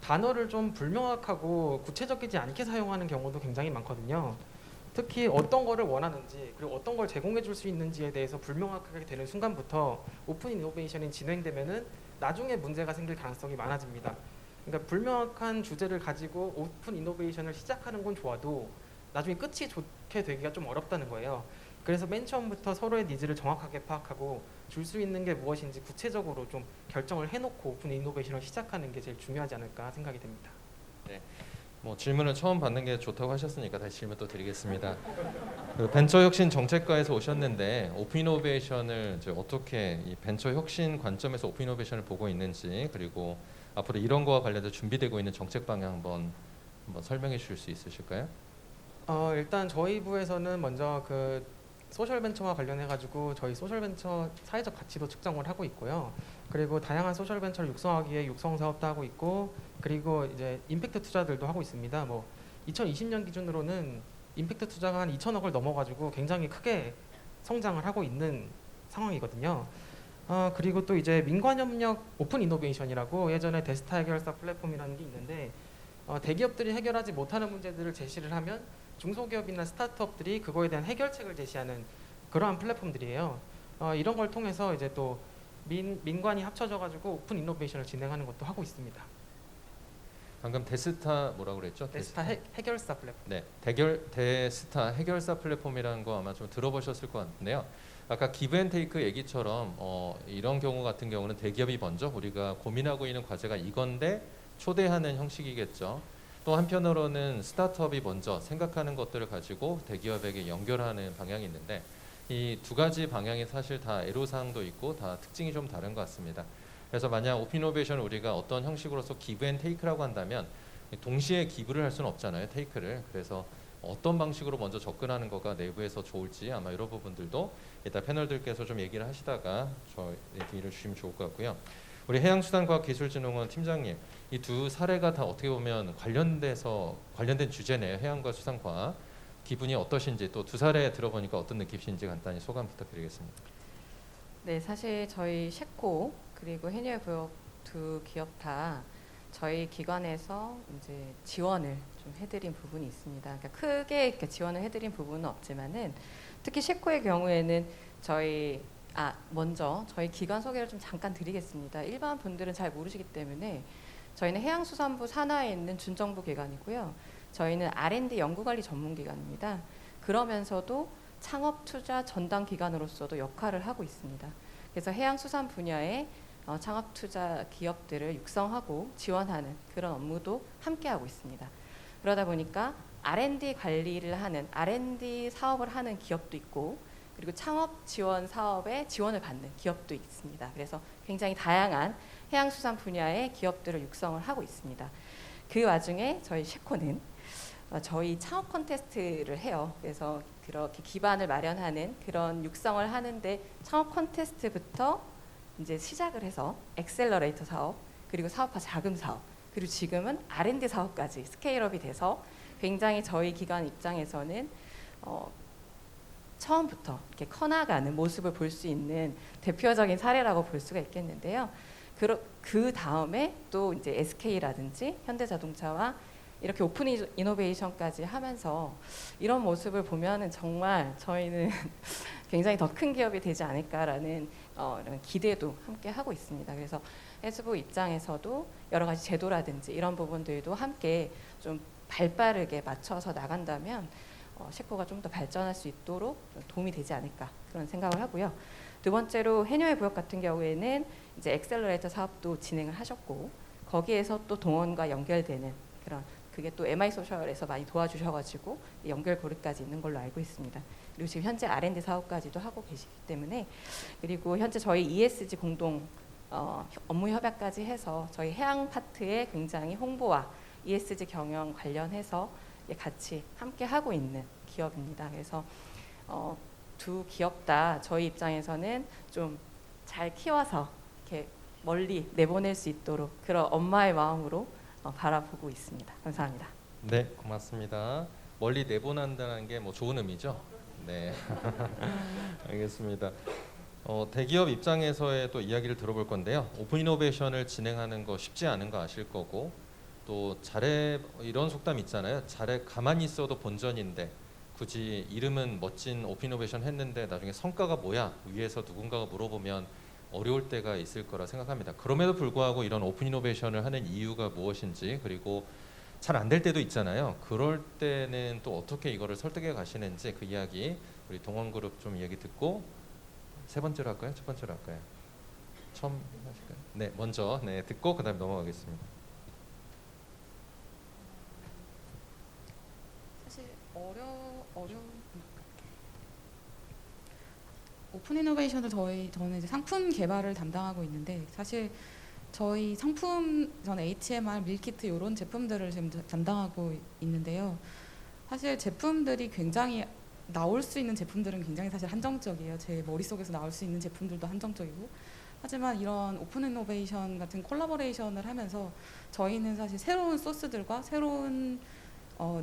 단어를 좀 불명확하고 구체적이지 않게 사용하는 경우도 굉장히 많거든요. 특히 어떤 거를 원하는지 그리고 어떤 걸 제공해 줄 수 있는지에 대해서 불명확하게 되는 순간부터 오픈 이노베이션이 진행되면은 나중에 문제가 생길 가능성이 많아집니다. 그러니까 불명확한 주제를 가지고 오픈 이노베이션을 시작하는 건 좋아도 나중에 끝이 좋게 되기가 좀 어렵다는 거예요. 그래서 맨 처음부터 서로의 니즈를 정확하게 파악하고 줄 수 있는 게 무엇인지 구체적으로 좀 결정을 해놓고 오픈 이노베이션을 시작하는 게 제일 중요하지 않을까 생각이 됩니다. 뭐 질문을 처음 받는 게 좋다고 하셨으니까 다시 질문 또 드리겠습니다. 그 벤처 혁신 정책과에서 오셨는데 오픈 이노베이션을 이제 어떻게 이 벤처 혁신 관점에서 오픈 이노베이션을 보고 있는지 그리고 앞으로 이런 거와 관련해서 준비되고 있는 정책 방향 한번 설명해 주실 수 있으실까요? 일단 저희 부에서는 먼저 그 소셜 벤처와 관련해 가지고 저희 소셜 벤처 사회적 가치도 측정을 하고 있고요. 그리고 다양한 소셜 벤처를 육성하기 위해 육성 사업도 하고 있고 그리고 이제 임팩트 투자들도 하고 있습니다. 뭐 2020년 기준으로는 임팩트 투자가 한 2천억을 넘어가지고 굉장히 크게 성장을 하고 있는 상황이거든요. 그리고 또 이제 민관협력 오픈 이노베이션이라고 예전에 데스타 해결사 플랫폼이라는 게 있는데 대기업들이 해결하지 못하는 문제들을 제시를 하면 중소기업이나 스타트업들이 그거에 대한 해결책을 제시하는 그러한 플랫폼들이에요. 이런 걸 통해서 이제 또 민관이 합쳐져 가지고 오픈 이노베이션을 진행하는 것도 하고 있습니다. 방금 데스타 뭐라고 그랬죠? 데스타 해결사 플랫폼. 네, 데스타 해결사 플랫폼이라는 거 아마 좀 들어보셨을 것 같은데요. 아까 기브앤테이크 얘기처럼 이런 경우 같은 경우는 대기업이 먼저 우리가 고민하고 있는 과제가 이건데 초대하는 형식이겠죠. 또 한편으로는 스타트업이 먼저 생각하는 것들을 가지고 대기업에게 연결하는 방향이 있는데 이 두 가지 방향이 사실 다 애로사항도 있고 다 특징이 좀 다른 것 같습니다. 그래서 만약 오픈 이노베이션을 우리가 어떤 형식으로서 기브 앤 테이크라고 한다면 동시에 기브를 할 수는 없잖아요. 테이크를. 그래서 어떤 방식으로 먼저 접근하는 거가 내부에서 좋을지 아마 이런 부분들도 이따 패널들께서 좀 얘기를 하시다가 저희 얘기를 주시면 좋을 것 같고요. 우리 해양수산과학기술진흥원 팀장님, 이 두 사례가 다 어떻게 보면 관련된 주제네요. 해양과 수산과학. 기분이 어떠신지 또 두 사례 들어보니까 어떤 느낌이신지 간단히 소감 부탁드리겠습니다. 네, 사실 저희 셰코 그리고 해녀부역 두 기업 다 저희 기관에서 이제 지원을 좀 해드린 부분이 있습니다. 그러니까 크게 이렇게 지원을 해드린 부분은 없지만은 특히 셰코의 경우에는 먼저 저희 기관 소개를 좀 잠깐 드리겠습니다. 일반 분들은 잘 모르시기 때문에 저희는 해양수산부 산하에 있는 준정부 기관이고요. 저희는 R&D 연구관리 전문기관입니다. 그러면서도 창업투자 전담 기관으로서도 역할을 하고 있습니다. 그래서 해양수산 분야의 창업투자 기업들을 육성하고 지원하는 그런 업무도 함께하고 있습니다. 그러다 보니까 R&D 관리를 하는 R&D 사업을 하는 기업도 있고 그리고 창업 지원 사업에 지원을 받는 기업도 있습니다. 그래서 굉장히 다양한 해양수산 분야의 기업들을 육성을 하고 있습니다. 그 와중에 저희 셰코는 저희 창업 콘테스트를 해요. 그래서 그렇게 기반을 마련하는 그런 육성을 하는데 창업 콘테스트부터 이제 시작을 해서 엑셀러레이터 사업 그리고 사업화 자금 사업 그리고 지금은 R&D 사업까지 스케일업이 돼서 굉장히 저희 기관 입장에서는 처음부터 이렇게 커나가는 모습을 볼 수 있는 대표적인 사례라고 볼 수가 있겠는데요. 그 다음에 또 이제 SK라든지 현대자동차와 이렇게 오픈 이노베이션까지 하면서 이런 모습을 보면은 정말 저희는 굉장히 더 큰 기업이 되지 않을까라는 이런 기대도 함께 하고 있습니다. 그래서 해수부 입장에서도 여러 가지 제도라든지 이런 부분들도 함께 좀 발빠르게 맞춰서 나간다면 셰코가 좀 더 발전할 수 있도록 좀 도움이 되지 않을까 그런 생각을 하고요. 두 번째로 해녀의 부역 같은 경우에는 이제 엑셀러레이터 사업도 진행을 하셨고 거기에서 또 동원과 연결되는 그런 그게 또 MI 소셜에서 많이 도와주셔가지고 연결고리까지 있는 걸로 알고 있습니다. 그리고 지금 현재 R&D 사업까지도 하고 계시기 때문에 그리고 현재 저희 ESG 공동 업무 협약까지 해서 저희 해양 파트에 굉장히 홍보와 ESG 경영 관련해서 같이 함께 하고 있는 기업입니다. 그래서 두 기업 다 저희 입장에서는 좀 잘 키워서 이렇게 멀리 내보낼 수 있도록 그런 엄마의 마음으로 바라보고 있습니다. 감사합니다. 네, 고맙습니다. 멀리 내보낸다는 게 뭐 좋은 의미죠? 네, 알겠습니다. 대기업 입장에서의 또 이야기를 들어볼 건데요. 오픈 이노베이션을 진행하는 거 쉽지 않은 거 아실 거고 또 잘해 이런 속담 있잖아요. 잘해 가만히 있어도 본전인데 굳이 이름은 멋진 오픈 이노베이션 했는데 나중에 성과가 뭐야? 위에서 누군가가 물어보면 어려울 때가 있을 거라 생각합니다. 그럼에도 불구하고 이런 오픈 이노베이션을 하는 이유가 무엇인지 그리고 잘 안 될 때도 있잖아요. 그럴 때는 또 어떻게 이거를 설득해 가시는지 그 이야기 우리 동원그룹 좀 이야기 듣고 세 번째로 할까요? 첫 번째로 할까요? 처음 하실까요? 네, 먼저 네 듣고 그다음에 넘어가겠습니다. 사실 오픈 이노베이션을 저는 이제 상품 개발을 담당하고 있는데 사실 저희 상품 전 HMR, 밀키트 이런 제품들을 지금 담당하고 있는데요. 사실 제품들이 굉장히 나올 수 있는 제품들은 굉장히 사실 한정적이에요. 제 머릿속에서 나올 수 있는 제품들도 한정적이고 하지만 이런 오픈 이노베이션 같은 콜라보레이션을 하면서 저희는 사실 새로운 소스들과 새로운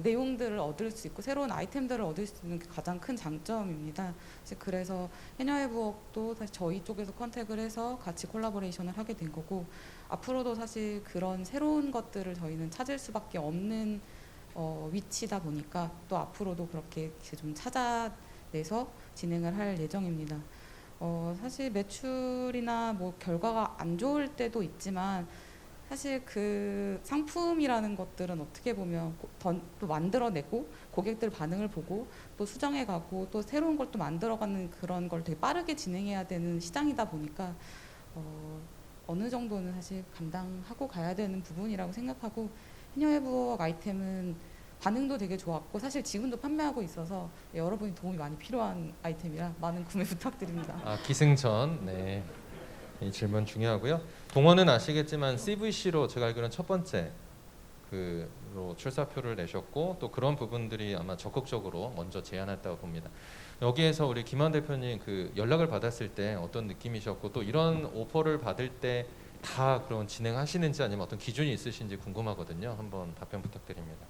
내용들을 얻을 수 있고 새로운 아이템들을 얻을 수 있는 게 가장 큰 장점입니다. 그래서 해녀의 부엌도 사실 저희 쪽에서 컨택을 해서 같이 콜라보레이션을 하게 된 거고 앞으로도 사실 그런 새로운 것들을 저희는 찾을 수밖에 없는 위치다 보니까 또 앞으로도 그렇게 좀 찾아내서 진행을 할 예정입니다. 사실 매출이나 뭐 결과가 안 좋을 때도 있지만 사실 그 상품이라는 것들은 어떻게 보면 또 만들어내고 고객들 반응을 보고 또 수정해가고 또 새로운 걸 또 만들어가는 그런 걸 되게 빠르게 진행해야 되는 시장이다 보니까 어느 정도는 사실 감당하고 가야 되는 부분이라고 생각하고 해녀의 부엌 아이템은 반응도 되게 좋았고 사실 지금도 판매하고 있어서 여러분이 도움이 많이 필요한 아이템이라 많은 구매 부탁드립니다. 아, 기승전. 네. 이 질문 중요하고요. 동원은 아시겠지만 CVC로 제가 알기로는 첫 번째 그로 출사표를 내셨고 또 그런 부분들이 아마 적극적으로 먼저 제안했다고 봅니다. 여기에서 우리 김한 대표님 그 연락을 받았을 때 어떤 느낌이셨고 또 이런 오퍼를 받을 때 다 그런 진행하시는지 아니면 어떤 기준이 있으신지 궁금하거든요. 한번 답변 부탁드립니다.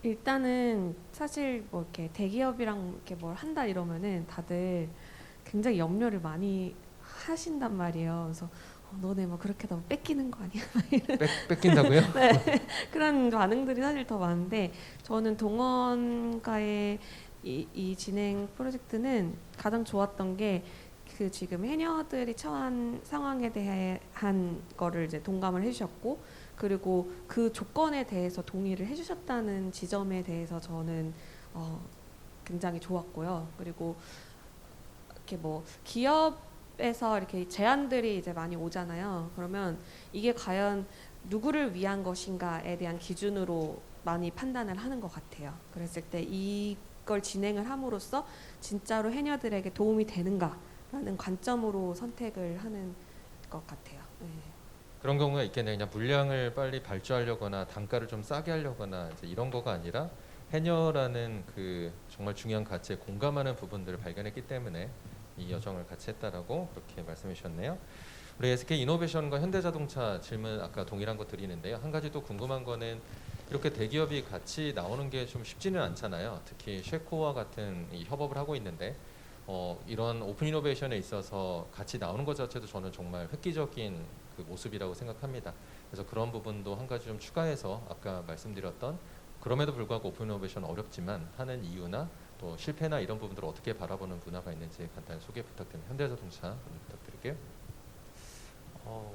일단은 사실 뭐 이렇게 대기업이랑 이렇게 뭘 한다 이러면은 다들 굉장히 염려를 많이 하신단 말이에요. 그래서 너네 뭐 그렇게 다 뺏기는 거 아니야? 뺏긴다고요? 네, 그런 반응들이 사실 더 많은데 저는 동원과의 이 진행 프로젝트는 가장 좋았던 게 그 지금 해녀들이 처한 상황에 대한 거를 이제 동감을 해주셨고 그리고 그 조건에 대해서 동의를 해주셨다는 지점에 대해서 저는 굉장히 좋았고요. 그리고 이렇게 뭐 기업에서 이렇게 제안들이 이제 많이 오잖아요. 그러면 이게 과연 누구를 위한 것인가에 대한 기준으로 많이 판단을 하는 것 같아요. 그랬을 때 이걸 진행을 함으로써 진짜로 해녀들에게 도움이 되는가라는 관점으로 선택을 하는 것 같아요. 네. 그런 경우가 있겠네요. 그냥 물량을 빨리 발주하려거나 단가를 좀 싸게 하려거나 이제 이런 거가 아니라 해녀라는 그 정말 중요한 가치에 공감하는 부분들을 발견했기 때문에 이 여정을 같이 했다라고 그렇게 말씀해 주셨네요. 우리 SK 이노베이션과 현대자동차 질문 아까 동일한 거 드리는데요. 한 가지 또 궁금한 거는 이렇게 대기업이 같이 나오는 게 좀 쉽지는 않잖아요. 특히 쉐코와 같은 이 협업을 하고 있는데 이런 오픈 이노베이션에 있어서 같이 나오는 것 자체도 저는 정말 획기적인 그 모습이라고 생각합니다. 그래서 그런 부분도 한 가지 좀 추가해서 아까 말씀드렸던 그럼에도 불구하고 오픈 이노베이션 어렵지만 하는 이유나 또 실패나 이런 부분들을 어떻게 바라보는 문화가 있는지 간단히 소개 부탁드립니다. 현대자동차 부탁드릴게요.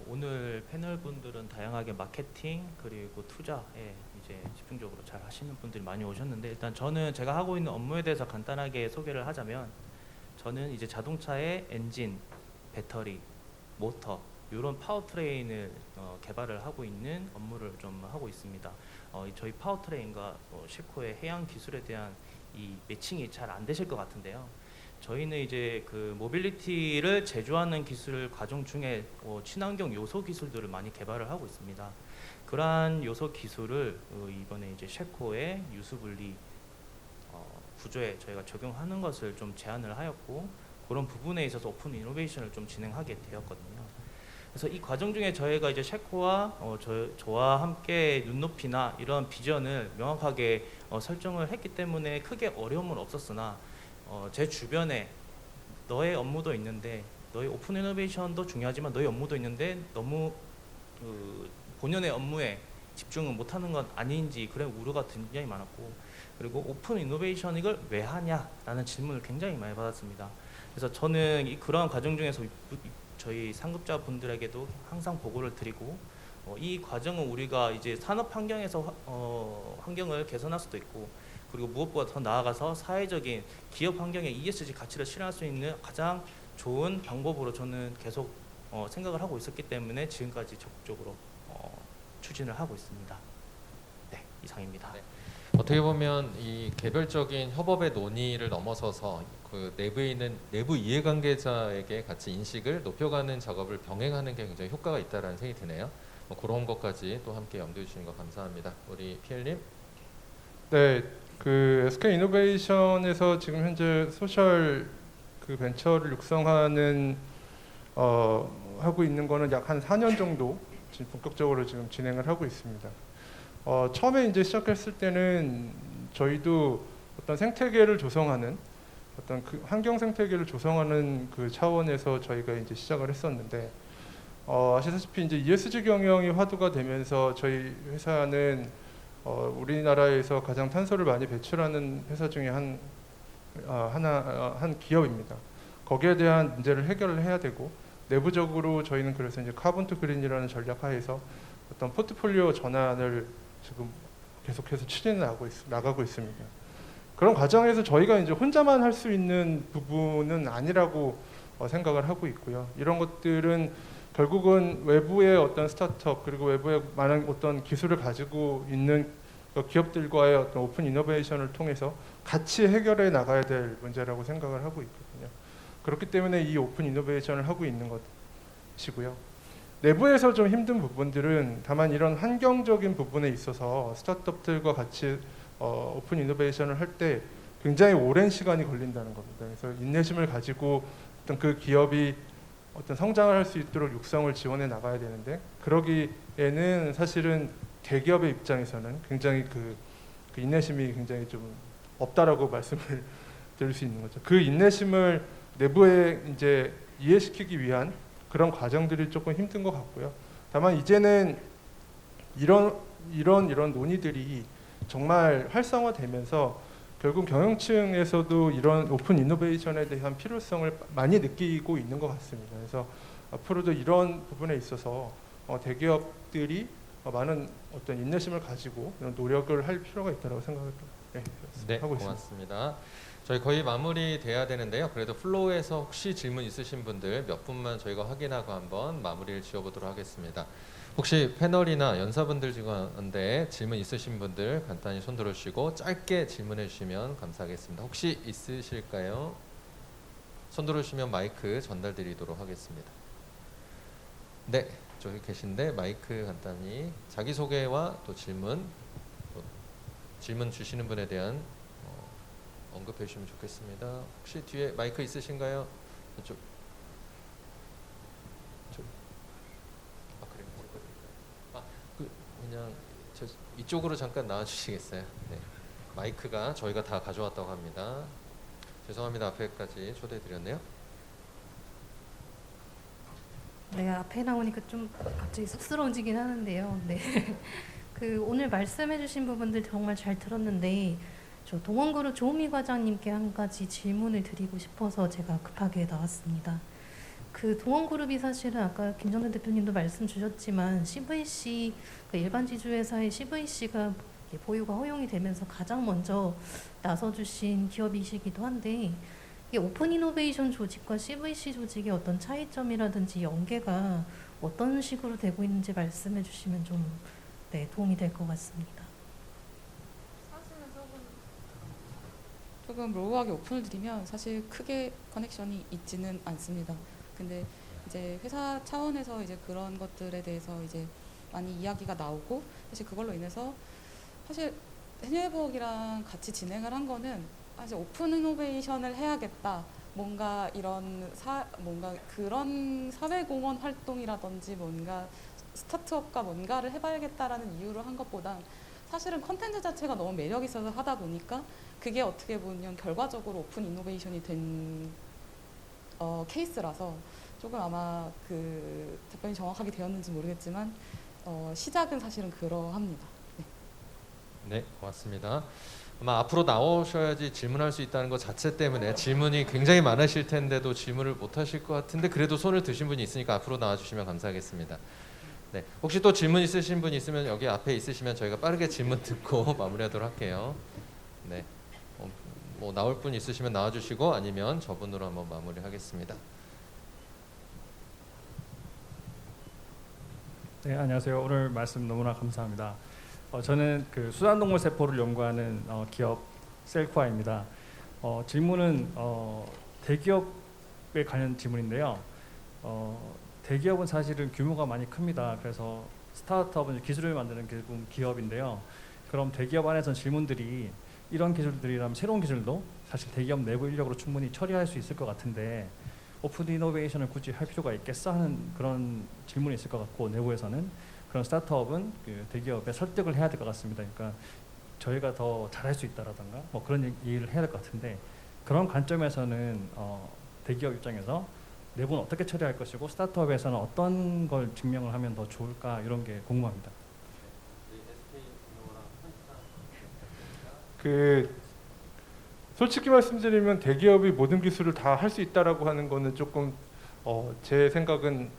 오늘 패널 분들은 다양하게 마케팅 그리고 투자에 이제 집중적으로 잘 하시는 분들이 많이 오셨는데 일단 저는 제가 하고 있는 업무에 대해서 간단하게 소개를 하자면 저는 이제 자동차의 엔진, 배터리, 모터 이런 파워트레인을 개발을 하고 있는 업무를 좀 하고 있습니다. 저희 파워트레인과 쉐코의 해양 기술에 대한 이 매칭이 잘 안 되실 것 같은데요. 저희는 이제 그 모빌리티를 제조하는 기술 과정 중에 친환경 요소 기술들을 많이 개발을 하고 있습니다. 그러한 요소 기술을 이번에 이제 쉐코의 유수분리 구조에 저희가 적용하는 것을 좀 제안을 하였고, 그런 부분에 있어서 오픈 이노베이션을 좀 진행하게 되었거든요. 그래서 이 과정 중에 저희가 이제 쉐코와 저와 함께 눈높이나 이런 비전을 명확하게 설정을 했기 때문에 크게 어려움은 없었으나 제 주변에 너의 업무도 있는데, 너의 오픈 이노베이션도 중요하지만 너의 업무도 있는데 너무 본연의 업무에 집중을 못하는 건 아닌지 그런 우려가 굉장히 많았고, 그리고 오픈 이노베이션 이걸 왜 하냐라는 질문을 굉장히 많이 받았습니다. 그래서 저는 그러한 과정 중에서 저희 상급자분들에게도 항상 보고를 드리고, 이 과정은 우리가 이제 산업 환경에서 환경을 개선할 수도 있고, 그리고 무엇보다 더 나아가서 사회적인 기업 환경에 ESG 가치를 실현할 수 있는 가장 좋은 방법으로 저는 계속 생각을 하고 있었기 때문에 지금까지 적극적으로 추진을 하고 있습니다. 네, 이상입니다. 네. 어떻게 보면 이 개별적인 협업의 논의를 넘어서서 그 내부에 있는 내부 이해관계자에게 같이 인식을 높여가는 작업을 병행하는 게 굉장히 효과가 있다라는 생각이 드네요. 그런 것까지 또 함께 염두해 주시는 거 감사합니다. 우리 피엘님. 네, 그 SK 이노베이션에서 지금 현재 소셜 그 벤처를 육성하는 하고 있는 거는 약 한 4년 정도 지금 본격적으로 지금 진행을 하고 있습니다. 처음에 이제 시작했을 때는 저희도 어떤 생태계를 조성하는 어떤 그 환경 생태계를 조성하는 그 차원에서 저희가 이제 시작을 했었는데, 아시다시피 이제 ESG 경영이 화두가 되면서 저희 회사는 우리나라에서 가장 탄소를 많이 배출하는 회사 중에 한 기업입니다. 거기에 대한 문제를 해결을 해야 되고, 내부적으로 저희는 그래서 이제 카본 투 그린이라는 전략 하에서 어떤 포트폴리오 전환을 지금 계속해서 추진해 나가고 있습니다. 그런 과정에서 저희가 이제 혼자만 할 수 있는 부분은 아니라고 생각을 하고 있고요. 이런 것들은 결국은 외부의 어떤 스타트업, 그리고 외부의 많은 어떤 기술을 가지고 있는 기업들과의 어떤 오픈 이노베이션을 통해서 같이 해결해 나가야 될 문제라고 생각을 하고 있거든요. 그렇기 때문에 이 오픈 이노베이션을 하고 있는 것이고요. 내부에서 좀 힘든 부분들은 다만 이런 환경적인 부분에 있어서 스타트업들과 같이 오픈 이노베이션을 할 때 굉장히 오랜 시간이 걸린다는 겁니다. 그래서 인내심을 가지고 어떤 그 기업이 어떤 성장을 할 수 있도록 육성을 지원해 나가야 되는데, 그러기에는 사실은 대기업의 입장에서는 굉장히 그 인내심이 굉장히 좀 없다라고 말씀을 드릴 수 있는 거죠. 그 인내심을 내부에 이제 이해시키기 위한 그런 과정들이 조금 힘든 것 같고요. 다만 이제는 이런 논의들이 정말 활성화되면서 결국 경영층에서도 이런 오픈 이노베이션에 대한 필요성을 많이 느끼고 있는 것 같습니다. 그래서 앞으로도 이런 부분에 있어서 대기업들이 많은 어떤 인내심을 가지고 이런 노력을 할 필요가 있다고 생각을 하고 있습니다. 고맙습니다. 저희 거의 마무리돼야 되는데요. 그래도 플로우에서 혹시 질문 있으신 분들 몇 분만 저희가 확인하고 한번 마무리를 지어보도록 하겠습니다. 혹시 패널이나 연사분들 중에 질문 있으신 분들 간단히 손 들어주시고 짧게 질문해 주시면 감사하겠습니다. 혹시 있으실까요? 손 들어주시면 마이크 전달드리도록 하겠습니다. 네, 저기 계신데 마이크 간단히 자기소개와 또 질문 주시는 분에 대한 언급해 주시면 좋겠습니다. 혹시 뒤에 마이크 있으신가요? 이쪽. 그래요. 그냥 이쪽으로 잠깐 나와 주시겠어요? 네. 마이크가 저희가 다 가져왔다고 합니다. 죄송합니다. 앞에까지 초대해 드렸네요. 네, 앞에 나오니까 좀 갑자기 쑥스러워지긴 하는데요. 네. 오늘 말씀해주신 부분들 정말 잘 들었는데, 저 동원그룹 조은미 과장님께 한 가지 질문을 드리고 싶어서 제가 급하게 나왔습니다. 동원그룹이 사실은 아까 김정근 대표님도 말씀 주셨지만 CVC, 일반 지주회사의 CVC가 보유가 허용이 되면서 가장 먼저 나서주신 기업이시기도 한데, 이 오픈 이노베이션 조직과 CVC 조직의 어떤 차이점이라든지 연계가 어떤 식으로 되고 있는지 말씀해 주시면 좀 네, 도움이 될 것 같습니다. 조금 로우하게 오픈을 드리면 사실 크게 커넥션이 있지는 않습니다. 근데 이제 회사 차원에서 이제 그런 것들에 대해서 이제 많이 이야기가 나오고 사실 그걸로 인해서 사실 해녀회복이랑 같이 진행을 한 거는 사실 오픈 이노베이션을 해야겠다. 뭔가 이런 뭔가 그런 사회공헌 활동이라든지 뭔가 스타트업과 뭔가를 해봐야겠다라는 이유로 한 것보다 사실은 컨텐츠 자체가 너무 매력 있어서 하다 보니까 그게 어떻게 보면 결과적으로 오픈 이노베이션이 된 케이스라서 조금 아마 그 답변이 정확하게 되었는지 모르겠지만 시작은 사실은 그러합니다. 네. 네, 고맙습니다. 아마 앞으로 나오셔야지 질문할 수 있다는 것 자체 때문에 질문이 굉장히 많으실 텐데도 질문을 못 하실 것 같은데 그래도 손을 드신 분이 있으니까 앞으로 나와주시면 감사하겠습니다. 네, 혹시 또 질문 있으신 분 있으면 여기 앞에 있으시면 저희가 빠르게 질문 듣고 마무리하도록 할게요. 네, 뭐 나올 분 있으시면 나와주시고 아니면 저분으로 한번 마무리하겠습니다. 네, 안녕하세요. 오늘 말씀 너무나 감사합니다. 저는 그 수산동물 세포를 연구하는 기업 셀코아입니다. 질문은 대기업에 관련 질문인데요. 대기업은 사실은 규모가 많이 큽니다. 그래서 스타트업은 기술을 만드는 기업인데요. 그럼 대기업 안에서는 질문들이 이런 기술들이라면 새로운 기술도 사실 대기업 내부 인력으로 충분히 처리할 수 있을 것 같은데 오픈 이노베이션을 굳이 할 필요가 있겠어 하는 그런 질문이 있을 것 같고 내부에서는 그런 스타트업은 그 대기업에 설득을 해야 될 것 같습니다. 그러니까 저희가 더 잘할 수 있다라든가 뭐 그런 얘기를 해야 될 것 같은데 그런 관점에서는 대기업 입장에서 내부는 어떻게 처리할 것이고 스타트업에서는 어떤 걸 증명을 하면 더 좋을까 이런 게 궁금합니다. 솔직히 말씀드리면 대기업이 모든 기술을 다 할 수 있다라고 하는 거는 조금 제 생각은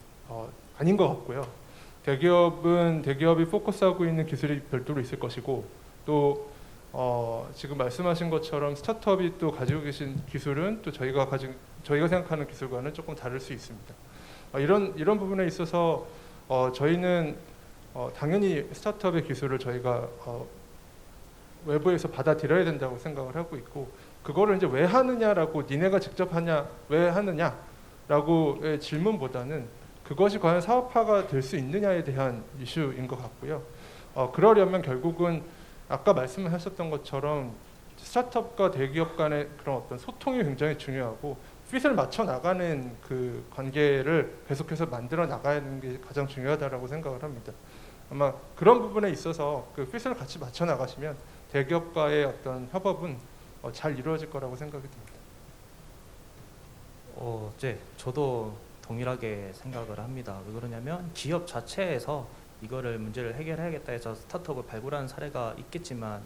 아닌 것 같고요. 대기업이 포커스하고 있는 기술이 별도로 있을 것이고 또 지금 말씀하신 것처럼 스타트업이 또 가지고 계신 기술은 또 저희가 생각하는 기술과는 조금 다를 수 있습니다. 이런 부분에 있어서 저희는 당연히 스타트업의 기술을 저희가 외부에서 받아들여야 된다고 생각을 하고 있고 그거를 이제 왜 하느냐라고 니네가 직접 하냐 왜 하느냐라고의 질문보다는 그것이 과연 사업화가 될 수 있느냐에 대한 이슈인 것 같고요. 그러려면 결국은 아까 말씀하셨던 것처럼 스타트업과 대기업 간의 그런 어떤 소통이 굉장히 중요하고 핏을 맞춰 나가는 그 관계를 계속해서 만들어 나가는 게 가장 중요하다라고 생각을 합니다. 아마 그런 부분에 있어서 그 핏을 같이 맞춰 나가시면 대기업과의 어떤 협업은 잘 이루어질 거라고 생각이 듭니다. 네, 저도 동일하게 생각을 합니다. 왜 그러냐면 기업 자체에서 이거를 문제를 해결해야겠다 해서 스타트업을 발굴하는 사례가 있겠지만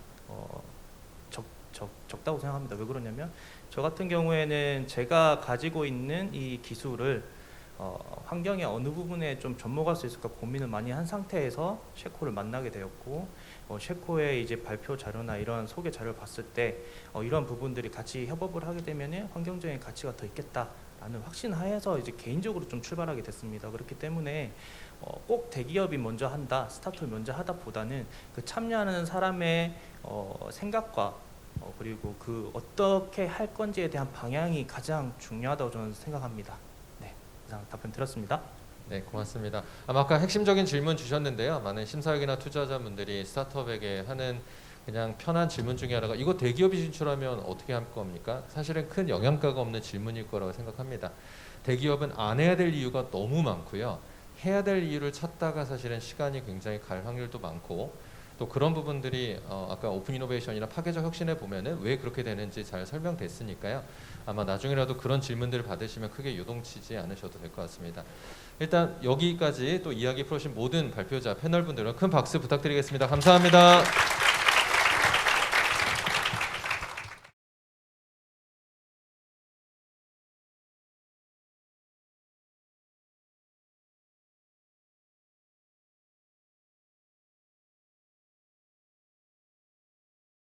적다고 생각합니다. 왜 그러냐면 저 같은 경우에는 제가 가지고 있는 이 기술을 환경의 어느 부분에 좀 접목할 수 있을까 고민을 많이 한 상태에서 셰코를 만나게 되었고 셰코의 이제 발표 자료나 이런 소개 자료를 봤을 때 이런 부분들이 같이 협업을 하게 되면 환경적인 가치가 더 있겠다라는 확신하에서 이제 개인적으로 좀 출발하게 됐습니다. 그렇기 때문에 꼭 대기업이 먼저 한다, 스타트업이 먼저 하다보다는 그 참여하는 사람의 생각과 그리고 그 어떻게 할 건지에 대한 방향이 가장 중요하다고 저는 생각합니다. 네, 이상 답변 드렸습니다. 네, 고맙습니다. 아까 핵심적인 질문 주셨는데요. 많은 심사위원이나 투자자분들이 스타트업에게 하는 그냥 편한 질문 중에 하나가 이거 대기업이 진출하면 어떻게 할 겁니까? 사실은 큰 영향가가 없는 질문일 거라고 생각합니다. 대기업은 안 해야 될 이유가 너무 많고요. 해야 될 이유를 찾다가 사실은 시간이 굉장히 갈 확률도 많고 또 그런 부분들이 아까 오픈 이노베이션이나 파괴적 혁신에 보면은 왜 그렇게 되는지 잘 설명됐으니까요. 아마 나중에라도 그런 질문들을 받으시면 크게 요동치지 않으셔도 될 것 같습니다. 일단 여기까지 또 이야기 풀어주신 모든 발표자 패널분들은 큰 박수 부탁드리겠습니다. 감사합니다.